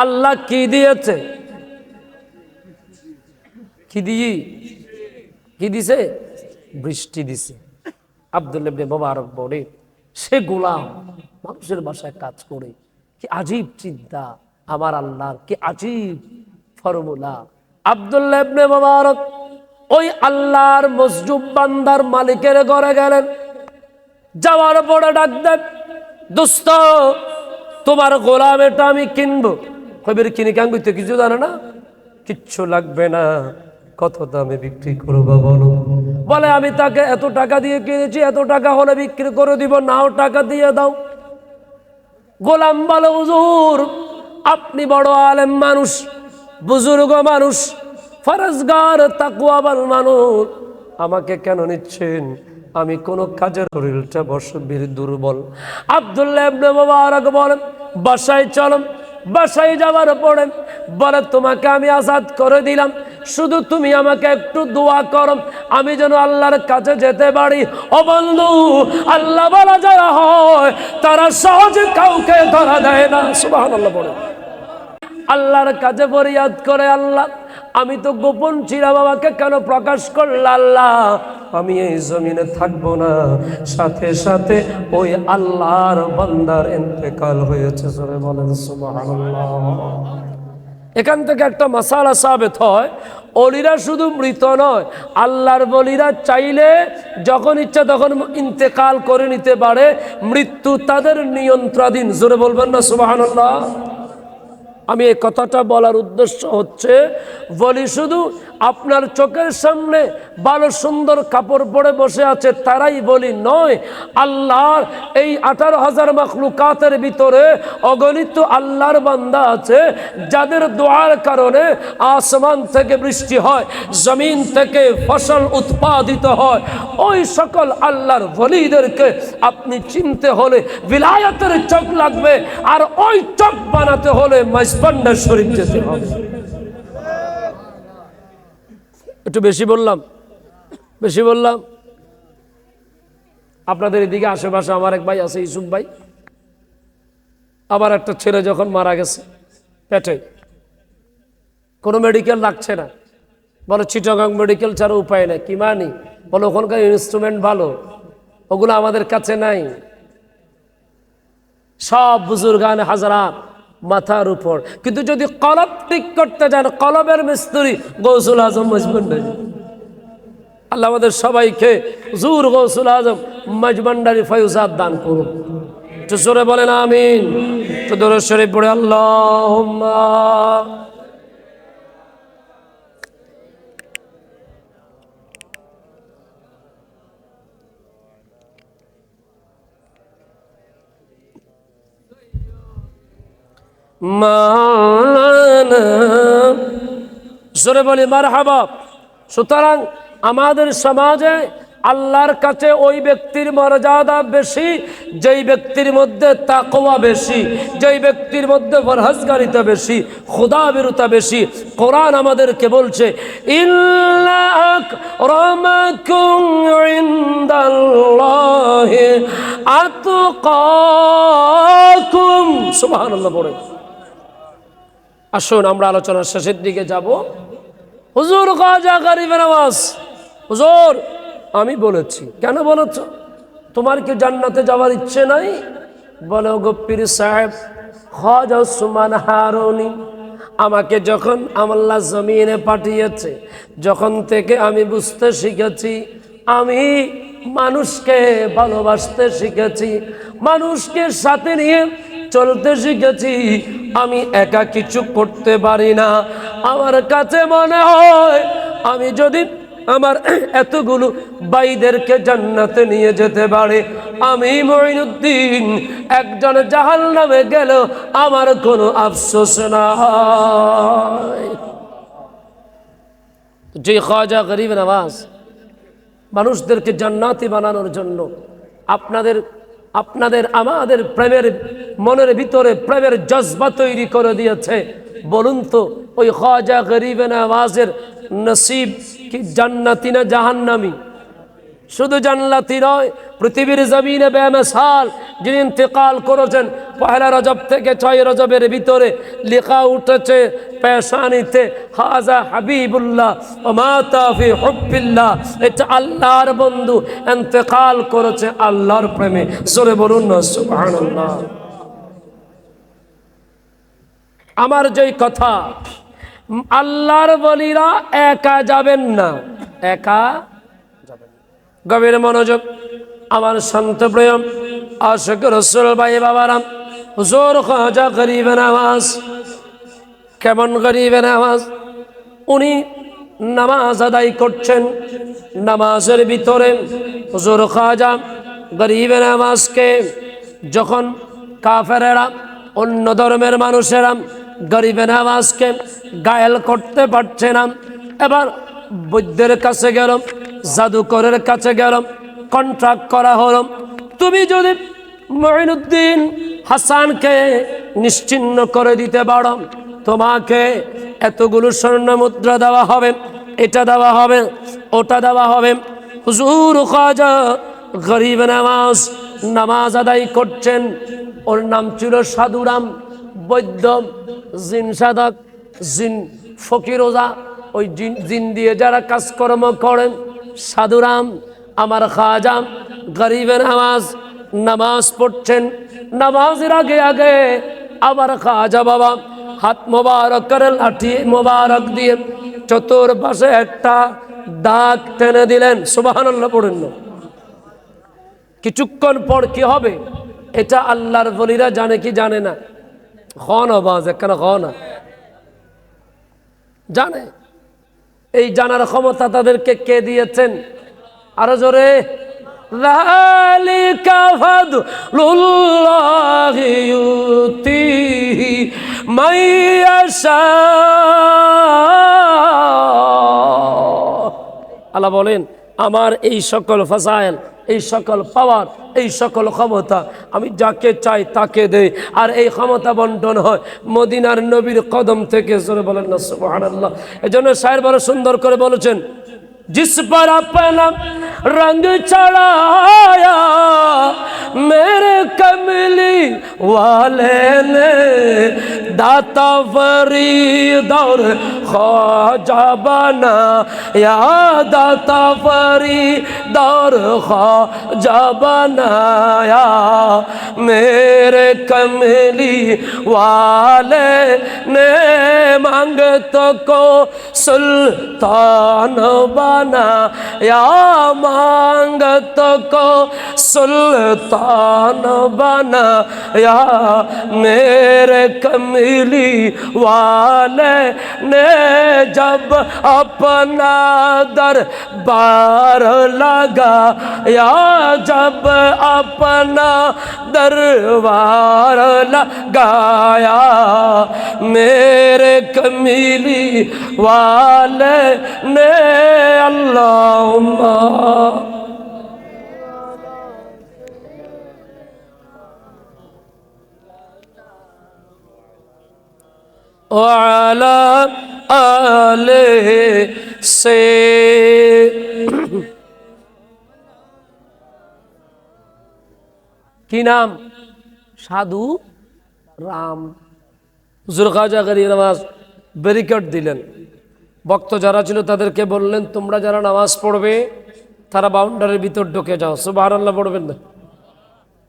আল্লাহ কি দিয়েছে, কি দিছে? বৃষ্টি দিছে। আব্দুল্লাহ ইবনে মুবারক বলে সে গোলাম, মানুষের বাসায় কাজ করে, কি আজীব চিন্তা আমার আল্লাহর, কি আজীব ফর্মুলা। আব্দুল্লাহ ইবনে মুবারক ওই আল্লাহর মসজুব বান্দার মালিকের ঘরে গেলেন। যাওয়ার পরে ডাক দেন, দোস্ত তোমার গোলাম এটা আমি কিনবো। কবির কিনে কেন করতে কিছু জানে না, কিচ্ছু লাগবে না, কত দামে বিক্রি করবো বলো? বলে আমি তাকে এত টাকা দিয়ে কিনেছি, এত টাকা হলে বিক্রি করে দিব, নাও টাকা দিয়ে দাও। গোলাম বলে হুজুর আপনি বড় আলেম মানুষ, বুজুর্গ মানুষ, ফরজগার তাকওয়াবান মানুষ, আমাকে কেন নিচ্ছেন? আমি কোন কাজের শরীরটা বর্ষবীর দুর্বল। আব্দুল্লাহ ইবনে মুবারক বলেন বাসায় চলেন। বাসায় যাওয়ার পরে বলে তোমাকে আমি আজাদ করে দিলাম, শুধু তুমি আমাকে একটু দোয়া করো আমি যেন আল্লাহর কাছে যেতে পারি। ও বন্ধু, আল্লাহ বলা যারা হয় তারা সহজে কাউকে ধরা দেয় না। সুবহানাল্লাহ বলে আল্লাহর কাছে ফরিয়াদ করে, আল্লাহ আমি তো গোপন ছিলাম, আমাকে কেন প্রকাশ করল? আল্লাহ আমি এই জমিনে থাকবো না। সাথে সাথে ওই আল্লাহর বান্দার ইন্তেকাল হয়েছে। সবাই বলেন সুবহানাল্লাহ। এখান থেকে একটা মাসালা সাবেত হয়, ওলিরা শুধু মৃত নয়, আল্লাহর বলিরা চাইলে যখন ইচ্ছা তখন ইন্তেকাল করে নিতে পারে। মৃত্যু তাদের নিয়ন্ত্রণাধীন। জোরে বলবেন না সুবহানাল্লাহ? আমি এই কথাটা বলার উদ্দেশ্য হচ্ছে, বলি শুধু আপনার চোখের সামনে ভালো সুন্দর কাপড় পরে বসে আছে তারাই বলি নয়। আল্লাহর এই 18,000 মাখলুকাতের ভিতরে অগণিত আল্লাহর বান্দা আছে যাদের দোয়ার কারণে আসমান থেকে বৃষ্টি হয়, জমিন থেকে ফসল উৎপাদিত হয়। ওই সকল আল্লাহর ওলিদেরকে আপনি চিনতে হলে বিলায়াতের চোখ লাগবে, আর ওই চোখ বানাতে হলে মাইজবান্ডার শরীফ যেতে হবে। একটু বেশি বললাম। আপনাদের এদিকে আশেপাশে আমার এক ভাই আছে, ইউসুফ ভাই, আবার একটা ছেলে যখন মারা গেছে পেটে, কোনো মেডিকেল লাগছে না, বলে চিটাগাং মেডিকেল ছাড়া উপায় নাই। কি মানি? বলে ওখানকার ইনস্ট্রুমেন্ট ভালো, ওগুলো আমাদের কাছে নাই। সব বুজুর্গান হাজারাত মাথার উপর, কিন্তু যদি কলব ঠিক করতে যান, কলবের মিস্ত্রি গৌসুল আজম মজবন্ডারি। আল্লাহ আমাদের সবাইকে হুজুর গৌসুল আজম মজবন্ডারি ফয়ুজাত দান করুন। একটু জোরে বলেন আমিন। তো দরুদ শরীফ পড়ে আল্লাহুম্মা মাওলানা। জোরে বলি মারহাবা। সুতরাং আমাদের সমাজে আল্লাহর কাছে ওই ব্যক্তির মর্যাদা বেশি যেই ব্যক্তির মধ্যে তাকওয়া বেশি, যেই ব্যক্তির মধ্যে পরহেজগারিতা বেশি, খোদাভীরুতা বেশি। কোরআন আমাদেরকে বলছে ইন্না আকরামাকুম ইনদাল্লাহি আতকাকুম। সুবহানাল্লাহ পড়ে। আসুন আমরা আলোচনার শেষের দিকে যাব। হুজুর খাজা গরিব নওয়াজ, হুজুর আমি বলেছি। কেন বলেছ? তোমার কি জান্নাতে যাওয়ার ইচ্ছে নাই? বলে গো পীর সাহেব খাজা উসমান হারুনি আমাকে যখন আল্লাহ জমিনে পাঠিয়েছে, যখন থেকে আমি বুঝতে শিখেছি, আমি মানুষকে ভালোবাসতে শিখেছি, মানুষকে সাথে নিয়ে চলতে শিখেছি, আমি একা কিছু করতে পারি না। আমার কাছে মনে হয় আমি যদি আমার এতগুলো ভাইদেরকে জান্নাতে নিয়ে যেতে পারে, আমি মঈনুদ্দিন একজন জাহান্নামে গেল আমার কোনো আফসোস নাই। যে খাজা গরিব নওয়াজ মানুষদেরকে জান্নাতি বানানোর জন্য আপনাদের আমাদের প্রেমের মনের ভিতরে প্রেমের জজবা তৈরি করে দিয়েছে। বলুন তো ওই খাজা গরিব নওয়াজের নসিব কি জান্নাতি না জাহান্নামী? শুধু জান্নাতি নয়, পৃথিবীর জমিনে বেমিসাল যিনি ইন্তেকাল করেছেন, পহেলা রজব থেকে 6 রজবের ভিতরে লেখা উঠেছে পেশানিতে হাজা হাবিবুল্লাহ ওয়া মাতা ফি হুব্বিল্লাহ। এটা আল্লাহর বন্ধু ইন্তেকাল করেছে আল্লাহর প্রেমে। জোরে বলুন না সুবহানাল্লাহ। আমার যেই কথা, আল্লাহর ওলিরা একা যাবেন না, একা যাবেন। গভীর মনোযোগ আমার শান্ত প্রেম আশিক রাসূল ভাই বাবারাম। হুজুর খাজা গরিব নওয়াজ কেমন গরিব নওয়াজ? উনি নামাজ আদায় করছেন, নামাজের ভিতরে হুজুর খাজা গরিব নওয়াজকে যখন কাফেরেরা, অন্য ধর্মের মানুষেরা গরিব নওয়াজকে গায়েল করতে পারছে না, এবার বৈদ্যের কাছে গেল, জাদুকরের কাছে গেল, কন্ট্রাক্ট করা হলো, তুমি যদি মঈনুদ্দিন হাসানকে নিশ্চিহ্ন করে দিতে পারো, তোমাকে এতগুলো স্বর্ণ মুদ্রা দেওয়া হবে, এটা দেওয়া হবে, ওটা দেওয়া হবে। হুজুর খাজা গরিব নওয়াজ নামাজ আদায় করছেন। ওর নাম ছিল সাধুরাম। বৈদ্য, জিন সাধক, জিন ফকিরোজা, ওই জিন দিয়ে যারা কাজকর্ম করেন, সাধুরাম আমার খাজা গরিব নওয়াজ নামাজ পড়ছেন। নামাজের আগে আগে আবার খাজা বাবা হাত মোবারকের লাঠি মোবারক দিয়ে চতুর্পাশে একটা দাগ টেনে দিলেন। সুবহানাল্লাহ পড়েন না। কিছুক্ষণ পর কি হবে এটা আল্লাহর ওলিরা জানে কি জানে না? খন আওয়াজ একখানা খন জানে। এই জানার ক্ষমতা তাদেরকে কে দিয়েছেন? আরো জোরে, যালিকা ফাদলুল্লাহি ইউতিহি মাইয়াশা। আল্লাহ বলেন আমার এই সকল ফাজাইল, এই সকল পাওয়ার, এই সকল ক্ষমতা আমি যাকে চাই তাকে দেই। আর এই ক্ষমতা বন্টন হয় মদিনার নবীর কদম থেকে। জোরে বলেন না সুবহানাল্লাহ। এজন্য শায়ের বড় সুন্দর করে বলেছেন, जिस पर अपना रंग चढ़ाया मेरे कमली वाले ने, दाता फरीद और ख्वाजा बनाया, दाता फरीद और ख्वाजा बनाया, मेरे कमली वाले ने मांगतों को सुल्तान बनाया, मांगतों को सुल्तान बनाया, मेरे कमली वाले ने जब अपना दरबार लगाया, जब अपना दरबार लगाया, मेरे कमली वाले ने وعلى آله से কি নাম? সাধু রাম। হুজুর খাজা গরিব নওয়াজ ব্যারিকেড দিলেন। ভক্ত যারা ছিল তাদেরকে বললেন, তোমরা যারা নামাজ পড়বে তারা বাউন্ডারির ভিতর ঢুকে যাও, সুবহানাল্লাহ পড়বেন না।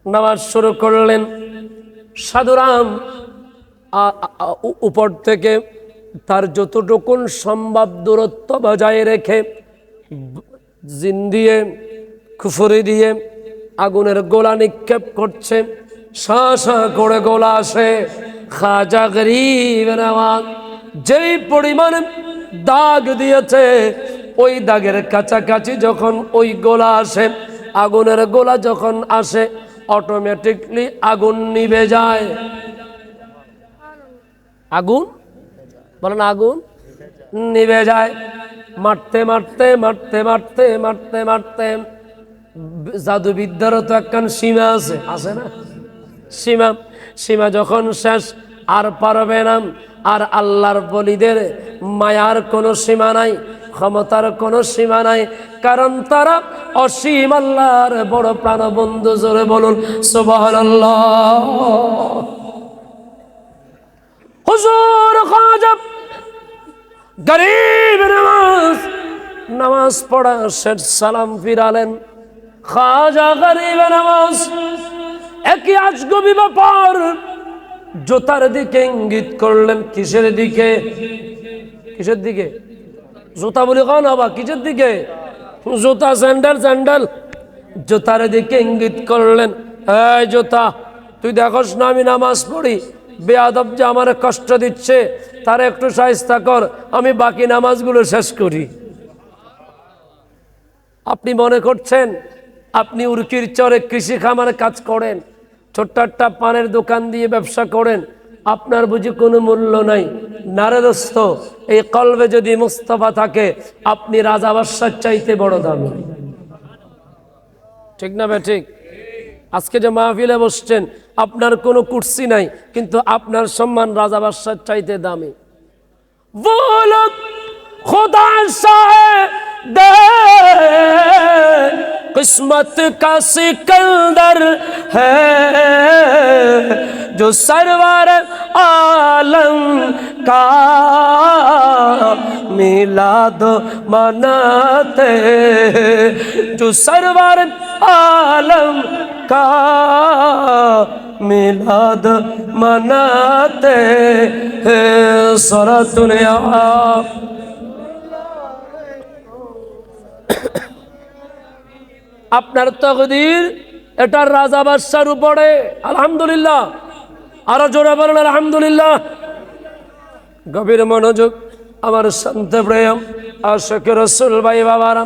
নামাজ শুরু করলেন। সাধুরাম উপর থেকে তার যতটুকু সম্ভব দূরত্ব বজায় রেখে জিন দিয়ে কুফরি দিয়ে আগুনের গোলা নিক্ষেপ করছে। শা করে গোলা আসে। খাজা গরিব নওয়াজ যেই পরিমাণে দাগ দিয়েছে, ওই দাগের কাছাকাছি যখন ওই গোলা আসে, আগুনের গোলা যখন আসে, অটোমেটিকলি আগুন নিভে যায়। আগুন বলেন, আগুন নিভে যায়। মারতে মারতে মারতে মারতে মারতে মারতে জাদুবিদ্যারও তো একখান সীমা আছে, আছে না? সীমা যখন শেষ, আর পারবে না। আর আল্লাহর বলিদের মায়ার কোনো সীমা নাই, ক্ষমতার কোনো সীমা নাই, কারণ তারা অসীম আল্লাহর বড় প্রাণবন্ধু। জোরে বলুন সুবহানাল্লাহ। হুজুর খাজা গরিব নওয়াজ নামাজ পড়া শেষ, সালাম ফিরালেন। খাজা গরিব নওয়াজ একই আজগবি ব্যাপার, জুতার দিকে ইঙ্গিত করলেন। কিসের দিকে? কিসের দিকে? জুতা বলি কন হবা, কিসের দিকে? জুতা, স্যান্ডেল, স্যান্ডেল। জুতার দিকে ইঙ্গিত করলেন। এই জুতা, তুই দেখোস না আমি নামাজ পড়ি, বেয়াদব যে আমার কষ্ট দিচ্ছে, তার একটু শায়েস্তা কর, আমি বাকি নামাজগুলো শেষ করি। আপনি মনে করছেন আপনি উরকির চরে কৃষি খামারে কাজ করেন, ছোট্ট একটা পানের দোকান দিয়ে ব্যবসা করেন, আপনার বুঝি কোনো মূল্য নাই? নারে দোস্ত, এই কলবে যদি মুস্তাফা থাকে, আপনি রাজা বাদশার চাইতে বড় দামি। ঠিক না বে ঠিক? আজকে যে মাহফিলে বসছেন, আপনার কোনো কুর্সি নাই, কিন্তু আপনার সম্মান রাজা বাদশার চাইতে দামি। বলো खुदा शाहिद किस्मत का सिकंदर है जो सरवर आलम का मिलाद मनाते, जो सरवर आलम का मिलाद मनाते हैं। सरातुल आप আপনার তকদির এটা রাজা বাদশার উপরে। আলহামদুলিল্লাহ, আরো জোরে বলেন আলহামদুলিল্লাহ। গভীর মনোযোগ আমার শান্ত প্রেম আশিক রাসূল ভাই বাবারা,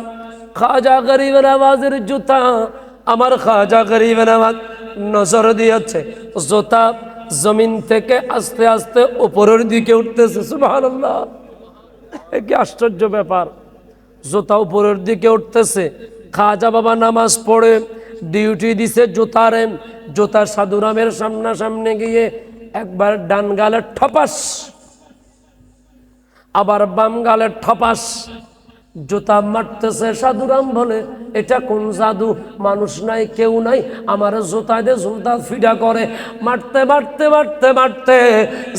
খাজা গরিব নওয়াজের জুতা, আমার খাজা গরিব নওয়াজ নজর দিয়েছে। জুতা জমিন থেকে আস্তে আস্তে উপরের দিকে উঠতেছে। সুবহানাল্লাহ, কি আশ্চর্য ব্যাপার! জুতা উপরের দিকে উঠতেছে। খাজা বাবা নামাজ পড়ে ডিউটি দিছে জুতারে। জুতা সাধুরামের সামনাসামনে গিয়ে একবার ডান গালে ঠপাস, আবার বাম গালে ঠপাস। জুতা মারতেছে। সাধুরাম বলে, এটা কোন জাদু? মানুষ নাই, কেউ নাই, আমার জুতা দিয়ে জুতা ফিডা করে। মারতে মারতে মারতে মারতে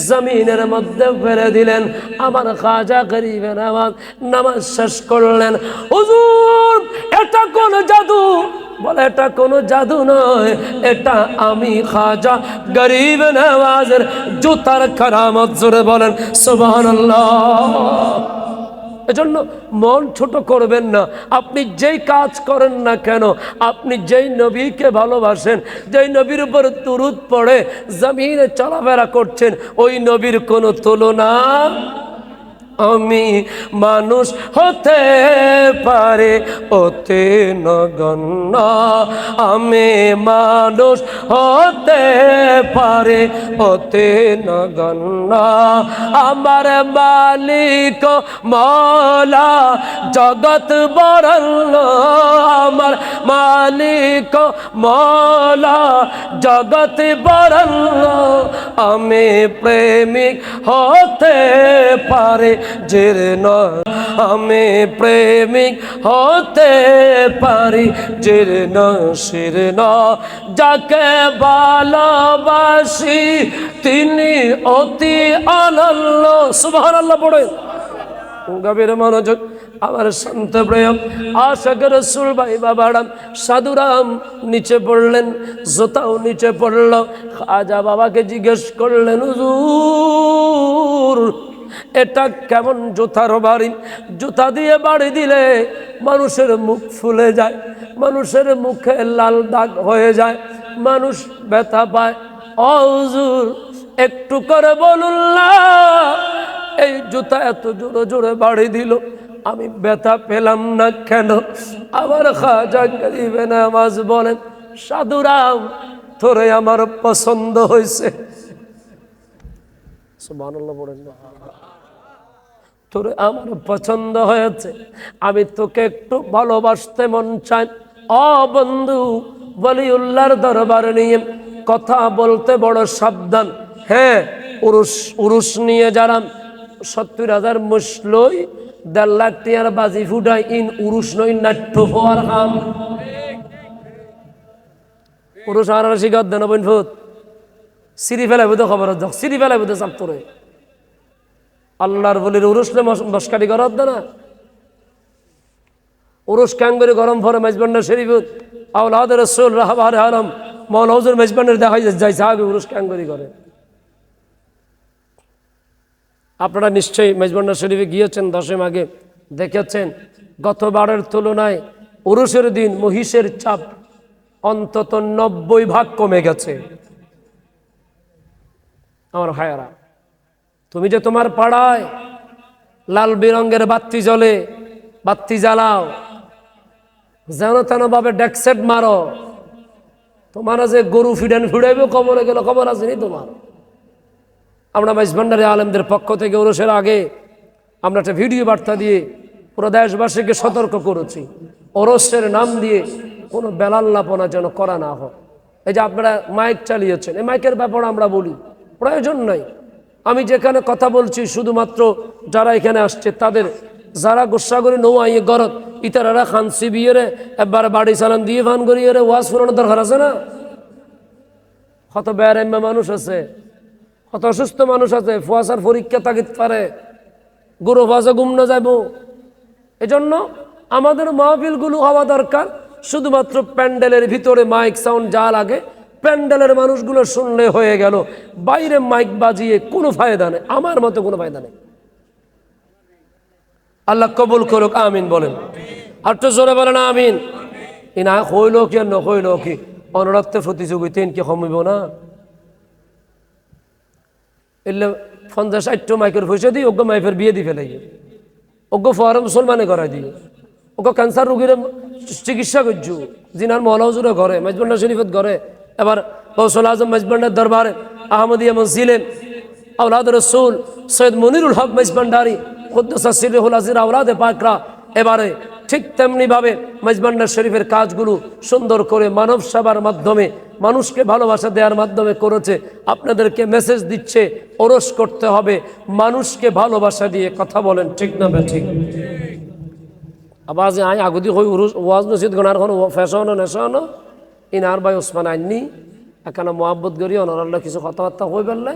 জমিনের মধ্যে ফেলে দিলেন। আমার খাজা গরিব নওয়াজ নামাজ শেষ করলেন। হুজুর, এটা কোন জাদু? বলে, এটা কোনো জাদু নয়, এটা আমি খাজা গরিব নওয়াজের জুতার কারামত। জোরে বলেন সুবহানাল্লাহ। এজন্য মন ছোট করবেন না। আপনি যেই কাজ করেন না কেন, আপনি যেই নবীকে ভালোবাসেন, যেই নবীর উপর দুরূদ পড়ে জমিনে চলাফেরা করছেন, ওই নবীর কোনো তুলনা আমি মানুষ হতে পারে অতি নগণ্য, আমি মানুষ হতে পারে অতি নগণ্য, আমার মালিক মৌলা জগৎ বরণ্য, আমার মালিক মৌলা জগৎ বরণ্য, আমি প্রেমিক হতে পারে জীর্ণ, আমি প্রেমিক হতে পারি জীর্ণ শীর্ণ, যাকে ভালোবাসি তিনি অতি অনন্য। সুবহানাল্লাহ পড়ে গভীর মনোযোগ। আমার শান্ত প্রেম আশিক রাসূল ভাই বাবারাম সাধুরাম নিচে পড়লেন, জোতাও নিচে পড়ল। খাজা বাবাকে জিজ্ঞেস করলেন, হুজুর এটা কেমন জুতার বাড়ি? জুতা দিয়ে বাড়ি দিলে মানুষের মুখ ফুলে যায়, মানুষের মুখে লাল দাগ হয়ে যায়, মানুষ ব্যথা পায়। ও হুজুর একটু করে বলুন না, এই জুতা এত জোরে জোরে বাড়ি দিল, আমি ব্যথা পেলাম না কেন? আমার খাজা গরিবে নামাজ বলেন, সাধুরাম তোরে আমার পছন্দ হয়েছে। সুবহানাল্লাহ বলেন না, তোরে আমার পছন্দ হয়েছে, আমি তোকে একটু ভালোবাসতে মন চাই। ও বন্ধু, ওলিউল্লাহর দরবার নিয়ে কথা বলতে বড় সাবধান। হ্যাঁ, উরুস নিয়ে যারা 70,000 মুসলই 1.5 লাখ টিয়ার বাজি ফুটাই, ইন উরুস নই নাট্য হওয়ার কাম। উরুস আর শিকার দেন বইন ফুট সিঁড়ি ফেলাই বুঝে খবর যাক, সিঁড়ি ফেলাই বুঝে চাপ তোরে আল্লাহর বলির উরুসলে মস্কারি করত না। উরুস ক্যাঙ্গরি গরম ভরে মেজবান্ডার শরীফুত আওলাদ রাসূল রাহবার আলম মাওলা হুজুর মেজবান্ডার দেখাই যায় সাহাবী উরুস ক্যাঙ্গরি করে। আপনারা নিশ্চয়ই মেজবান্ডার শরীফে গিয়েছেন, 10 মাঘে দেখেছেন গতবারের তুলনায় উরুসের দিন মহিষের চাপ অন্তত 90 ভাগ কমে গেছে। আমার ভাইয়ারা, তুমি যে তোমার পাড়ায় লাল বেরঙের বাতি জ্বলে, বাতি জ্বালাও, যেন তেন ভাবে ডেকসেট মারো, তোমার যে গরু ফিডান ফিডাইবে কবরে গেল খবর আসেনি তোমার। আমরা মেজবান্ডারি আলেমদের পক্ষ থেকে উরুসের আগে আমরা একটা ভিডিও বার্তা দিয়ে পুরো দেশবাসীকে সতর্ক করেছি, ওরসের নাম দিয়ে কোনো বেলাল্লাপনা যেন করা না হয়। এই যে আপনারা মাইক চালিয়েছেন, এই মাইকের ব্যাপারে আমরা বলি প্রয়োজন নাই। আমি যেখানে কথা বলছি শুধুমাত্র যারা এখানে আসছে তাদের, যারা গোসাগরি নৌয়াই গরত ইতারা খানসি বিয়ে একবার বাড়ি চালান দিয়ে ফান করিয়ে ওয়াজ ফুরানোর দরকার আছে না? কত বেয়ারাম্যা মানুষ আছে, কত অসুস্থ মানুষ আছে, ফুয়াশার পরীক্ষা তাগিদ পারে, গুরু ফাঁসে গুম না যাইব। এজন্য আমাদের মাহফিলগুলো হওয়া দরকার শুধুমাত্র প্যান্ডেলের ভিতরে মাইক সাউন্ড যা লাগে প্যান্ডেলের মানুষগুলো শুনলে হয়ে গেল, বাইরে মাইক বাজিয়ে কোনো ফায়দা নেই, আমার মতো কোনো ফায়দা নেই। আল্লাহ কবুল করুক, আমিন বলেন। আর তো জোরে বলেন আমিন। ই না হইল কি আর নহইল কি অনুরাত্রে প্রতিযোগিতা কি কমিব না? এলে 50-60 মাইকের পয়সা দিই ওকে মাইফের বিয়ে দিয়ে ফেলাই, ওকে ফর মুসলমানে করাই দিই, ওকে ক্যান্সার রোগীর চিকিৎসা করছু, জিনার মহলা হুজুরে ঘরে মেজবান্ডার শরীফত ঘরে। এবার গৌসুল আজম মেজবান্ডার দরবারে আহমদিয়া মসজিদে আওলাদ রসুল সৈয়দ মনিরুল হক মেজবান্ডারি কুদ্দুস সিরহুল আজির আওলাদে পাকরা এবারে ঠিক তেমনিভাবে মেজবান্ডার শরীফের কাজগুলো সুন্দর করে মানব সেবার মাধ্যমে মানুষকে ভালোবাসা দেওয়ার মাধ্যমে করেছে। আপনাদেরকে মেসেজ দিচ্ছে ওরস করতে হবে, মানুষকে ভালোবাসা দিয়ে কথা বলেন, ঠিক না ঠিক? আবার যে আই আগুদি হই উরুস ওয়াজ নসিদ গনার কোনো ফ্যাশন নেশন ইনার ভাই ওসমান আইনি এখানে মোহাব্বত করি অনারাল্লাহ কিছু কথাবার্তা হয়ে পেললে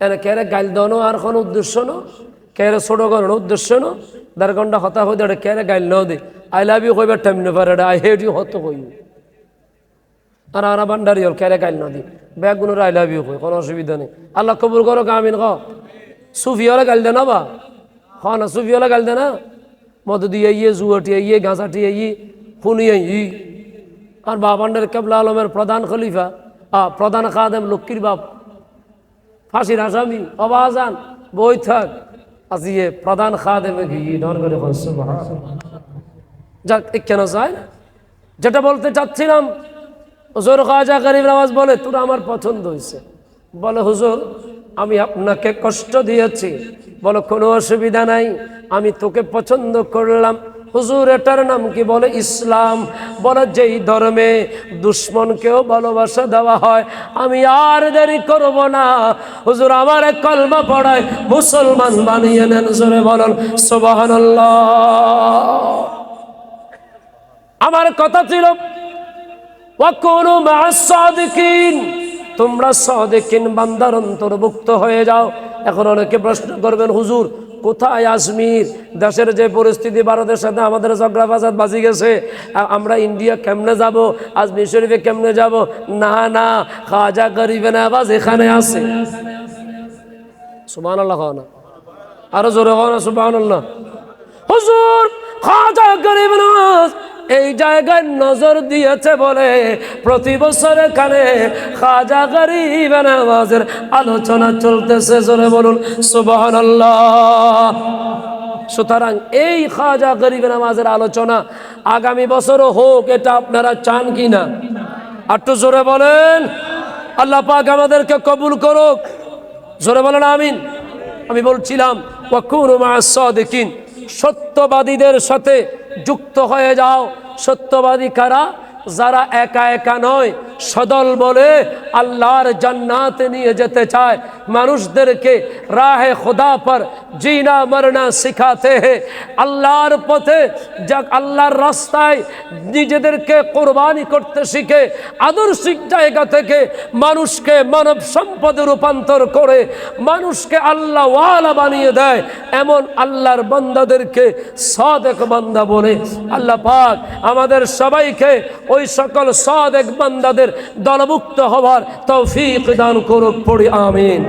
এনে কেরে গাইল দেওয়ানো আর কোনো উদ্দেশ্য ন, কেরে ছোট করানোর উদ্দেশ্য ন, 1.5 ঘন্টা কথা হয়ে দেয় কেরে গাইল ন দে আই লাভ ইউ কইবার টাইম নেবার আই হেট ইউ হতো কই আর আরা ভান্ডারি হল কেরে গাইল ন দি ব্যাগুনের আই লাভ ইউ কই, কোনো অসুবিধা নেই। আল্লাহ কবুল করো, আমিন। ক সুফিওয়ালা গাইল দে না বা হ না, সুফিওয়ালা গাইল দে না, মদ দিয়ে ইয়ে জুয়াটি ইয়ে গাঁজাটি ই খুনিয়ে ই আর বাবান্ডার কেবলা আলমের প্রধান খলিফা প্রধান খাদেম লক্ষ্মীর বাপ ফাঁসির আসামি অবাজান বই থাক আজ ইয়ে প্রধান খাদেমে গিয়ে ডর করে যাক কেন যায় না। যেটা বলতে চাচ্ছিলাম, হুজুর খাজা গরিব নওয়াজ বলে তোর আমার পছন্দ হয়েছে। বলে হুজুর আমি আপনাকে কষ্ট দিয়েছি। বলো কোনো অসুবিধা নাই, আমি তোকে পছন্দ করলাম। হুজুর এটার নাম কি? বলে ইসলাম। বলে যেই ধর্মে দুশ্মনকেও ভালোবাসা দেওয়া হয়, আমি আর দেরি করব না, হুজুর আমার কলমা পড়ায় মুসলমান বানিয়ে নেন। জোরে বলেন সুবহানাল্লাহ। আমার কথা ছিল ওয়াকুনু মা'আস সাদিকিন, তোমরা সাদিকিন বান্দার অন্তর্ভুক্ত হয়ে যাও। এখন অনেকে প্রশ্ন করবেন হুজুর কোথায় আজমির? দেশের যে পরিস্থিতি, ভারতের সাথে আমাদের ঝগড়া ফাসাদ বাজি গেছে, আমরা ইন্ডিয়া কেমনে যাব, আজমির শরীফে কেমনে যাব? না না, খাজা গরিব নওয়াজ এখানে আছে। সুবহানাল্লাহ না, আরো জোরে হও না সুবহানাল্লাহ। হুজুর খাজা গরিব নওয়াজ এই জায়গায় নজর দিয়েছে বলে প্রতি বছর এখানে খাজা গরিব নওয়াজের আলোচনা চলতেছে। জোরে বলুন সুবহানাল্লাহ। সুতরাং এই খাজা গরিব নওয়াজের আলোচনা আগামী বছরও হোক, এটা আপনারা চান কি না? একটু জোরে বলেন। আল্লাহ পাক আমাদেরকে কবুল করুক। জোরে বলেন আমিন। আমি বলছিলাম ওয়াকুনু মা'আস সাদিকিন, সত্যবাদীদের সাথে যুক্ত হয়ে যাও। সত্যবাদী কারা? যারা একা একা নয়, সদল বলে আল্লাহর জান্নাতে নিয়ে যেতে চায়, মানুষদেরকে রাহে খুদা পর জিনা মরনা শিখাতে हैं। আল্লাহর পথে যাক, আল্লাহর রাস্তায় নিজেদেরকে কোরবানি করতে শিখে আদর্শিক জায়গা থেকে মানুষকে মানব সম্পদে রূপান্তর করে মানুষকে আল্লাহ ওয়ালা বানিয়ে দেয়, এমন আল্লাহর বান্দাদেরকে সাদেক বান্দা বলে। আল্লাহ পাক আমাদের সবাইকে ওই সকল সাদেক বান্দাদের দলভুক্ত হওয়ার তৌফিক দান করুক। পড়ি আমিন।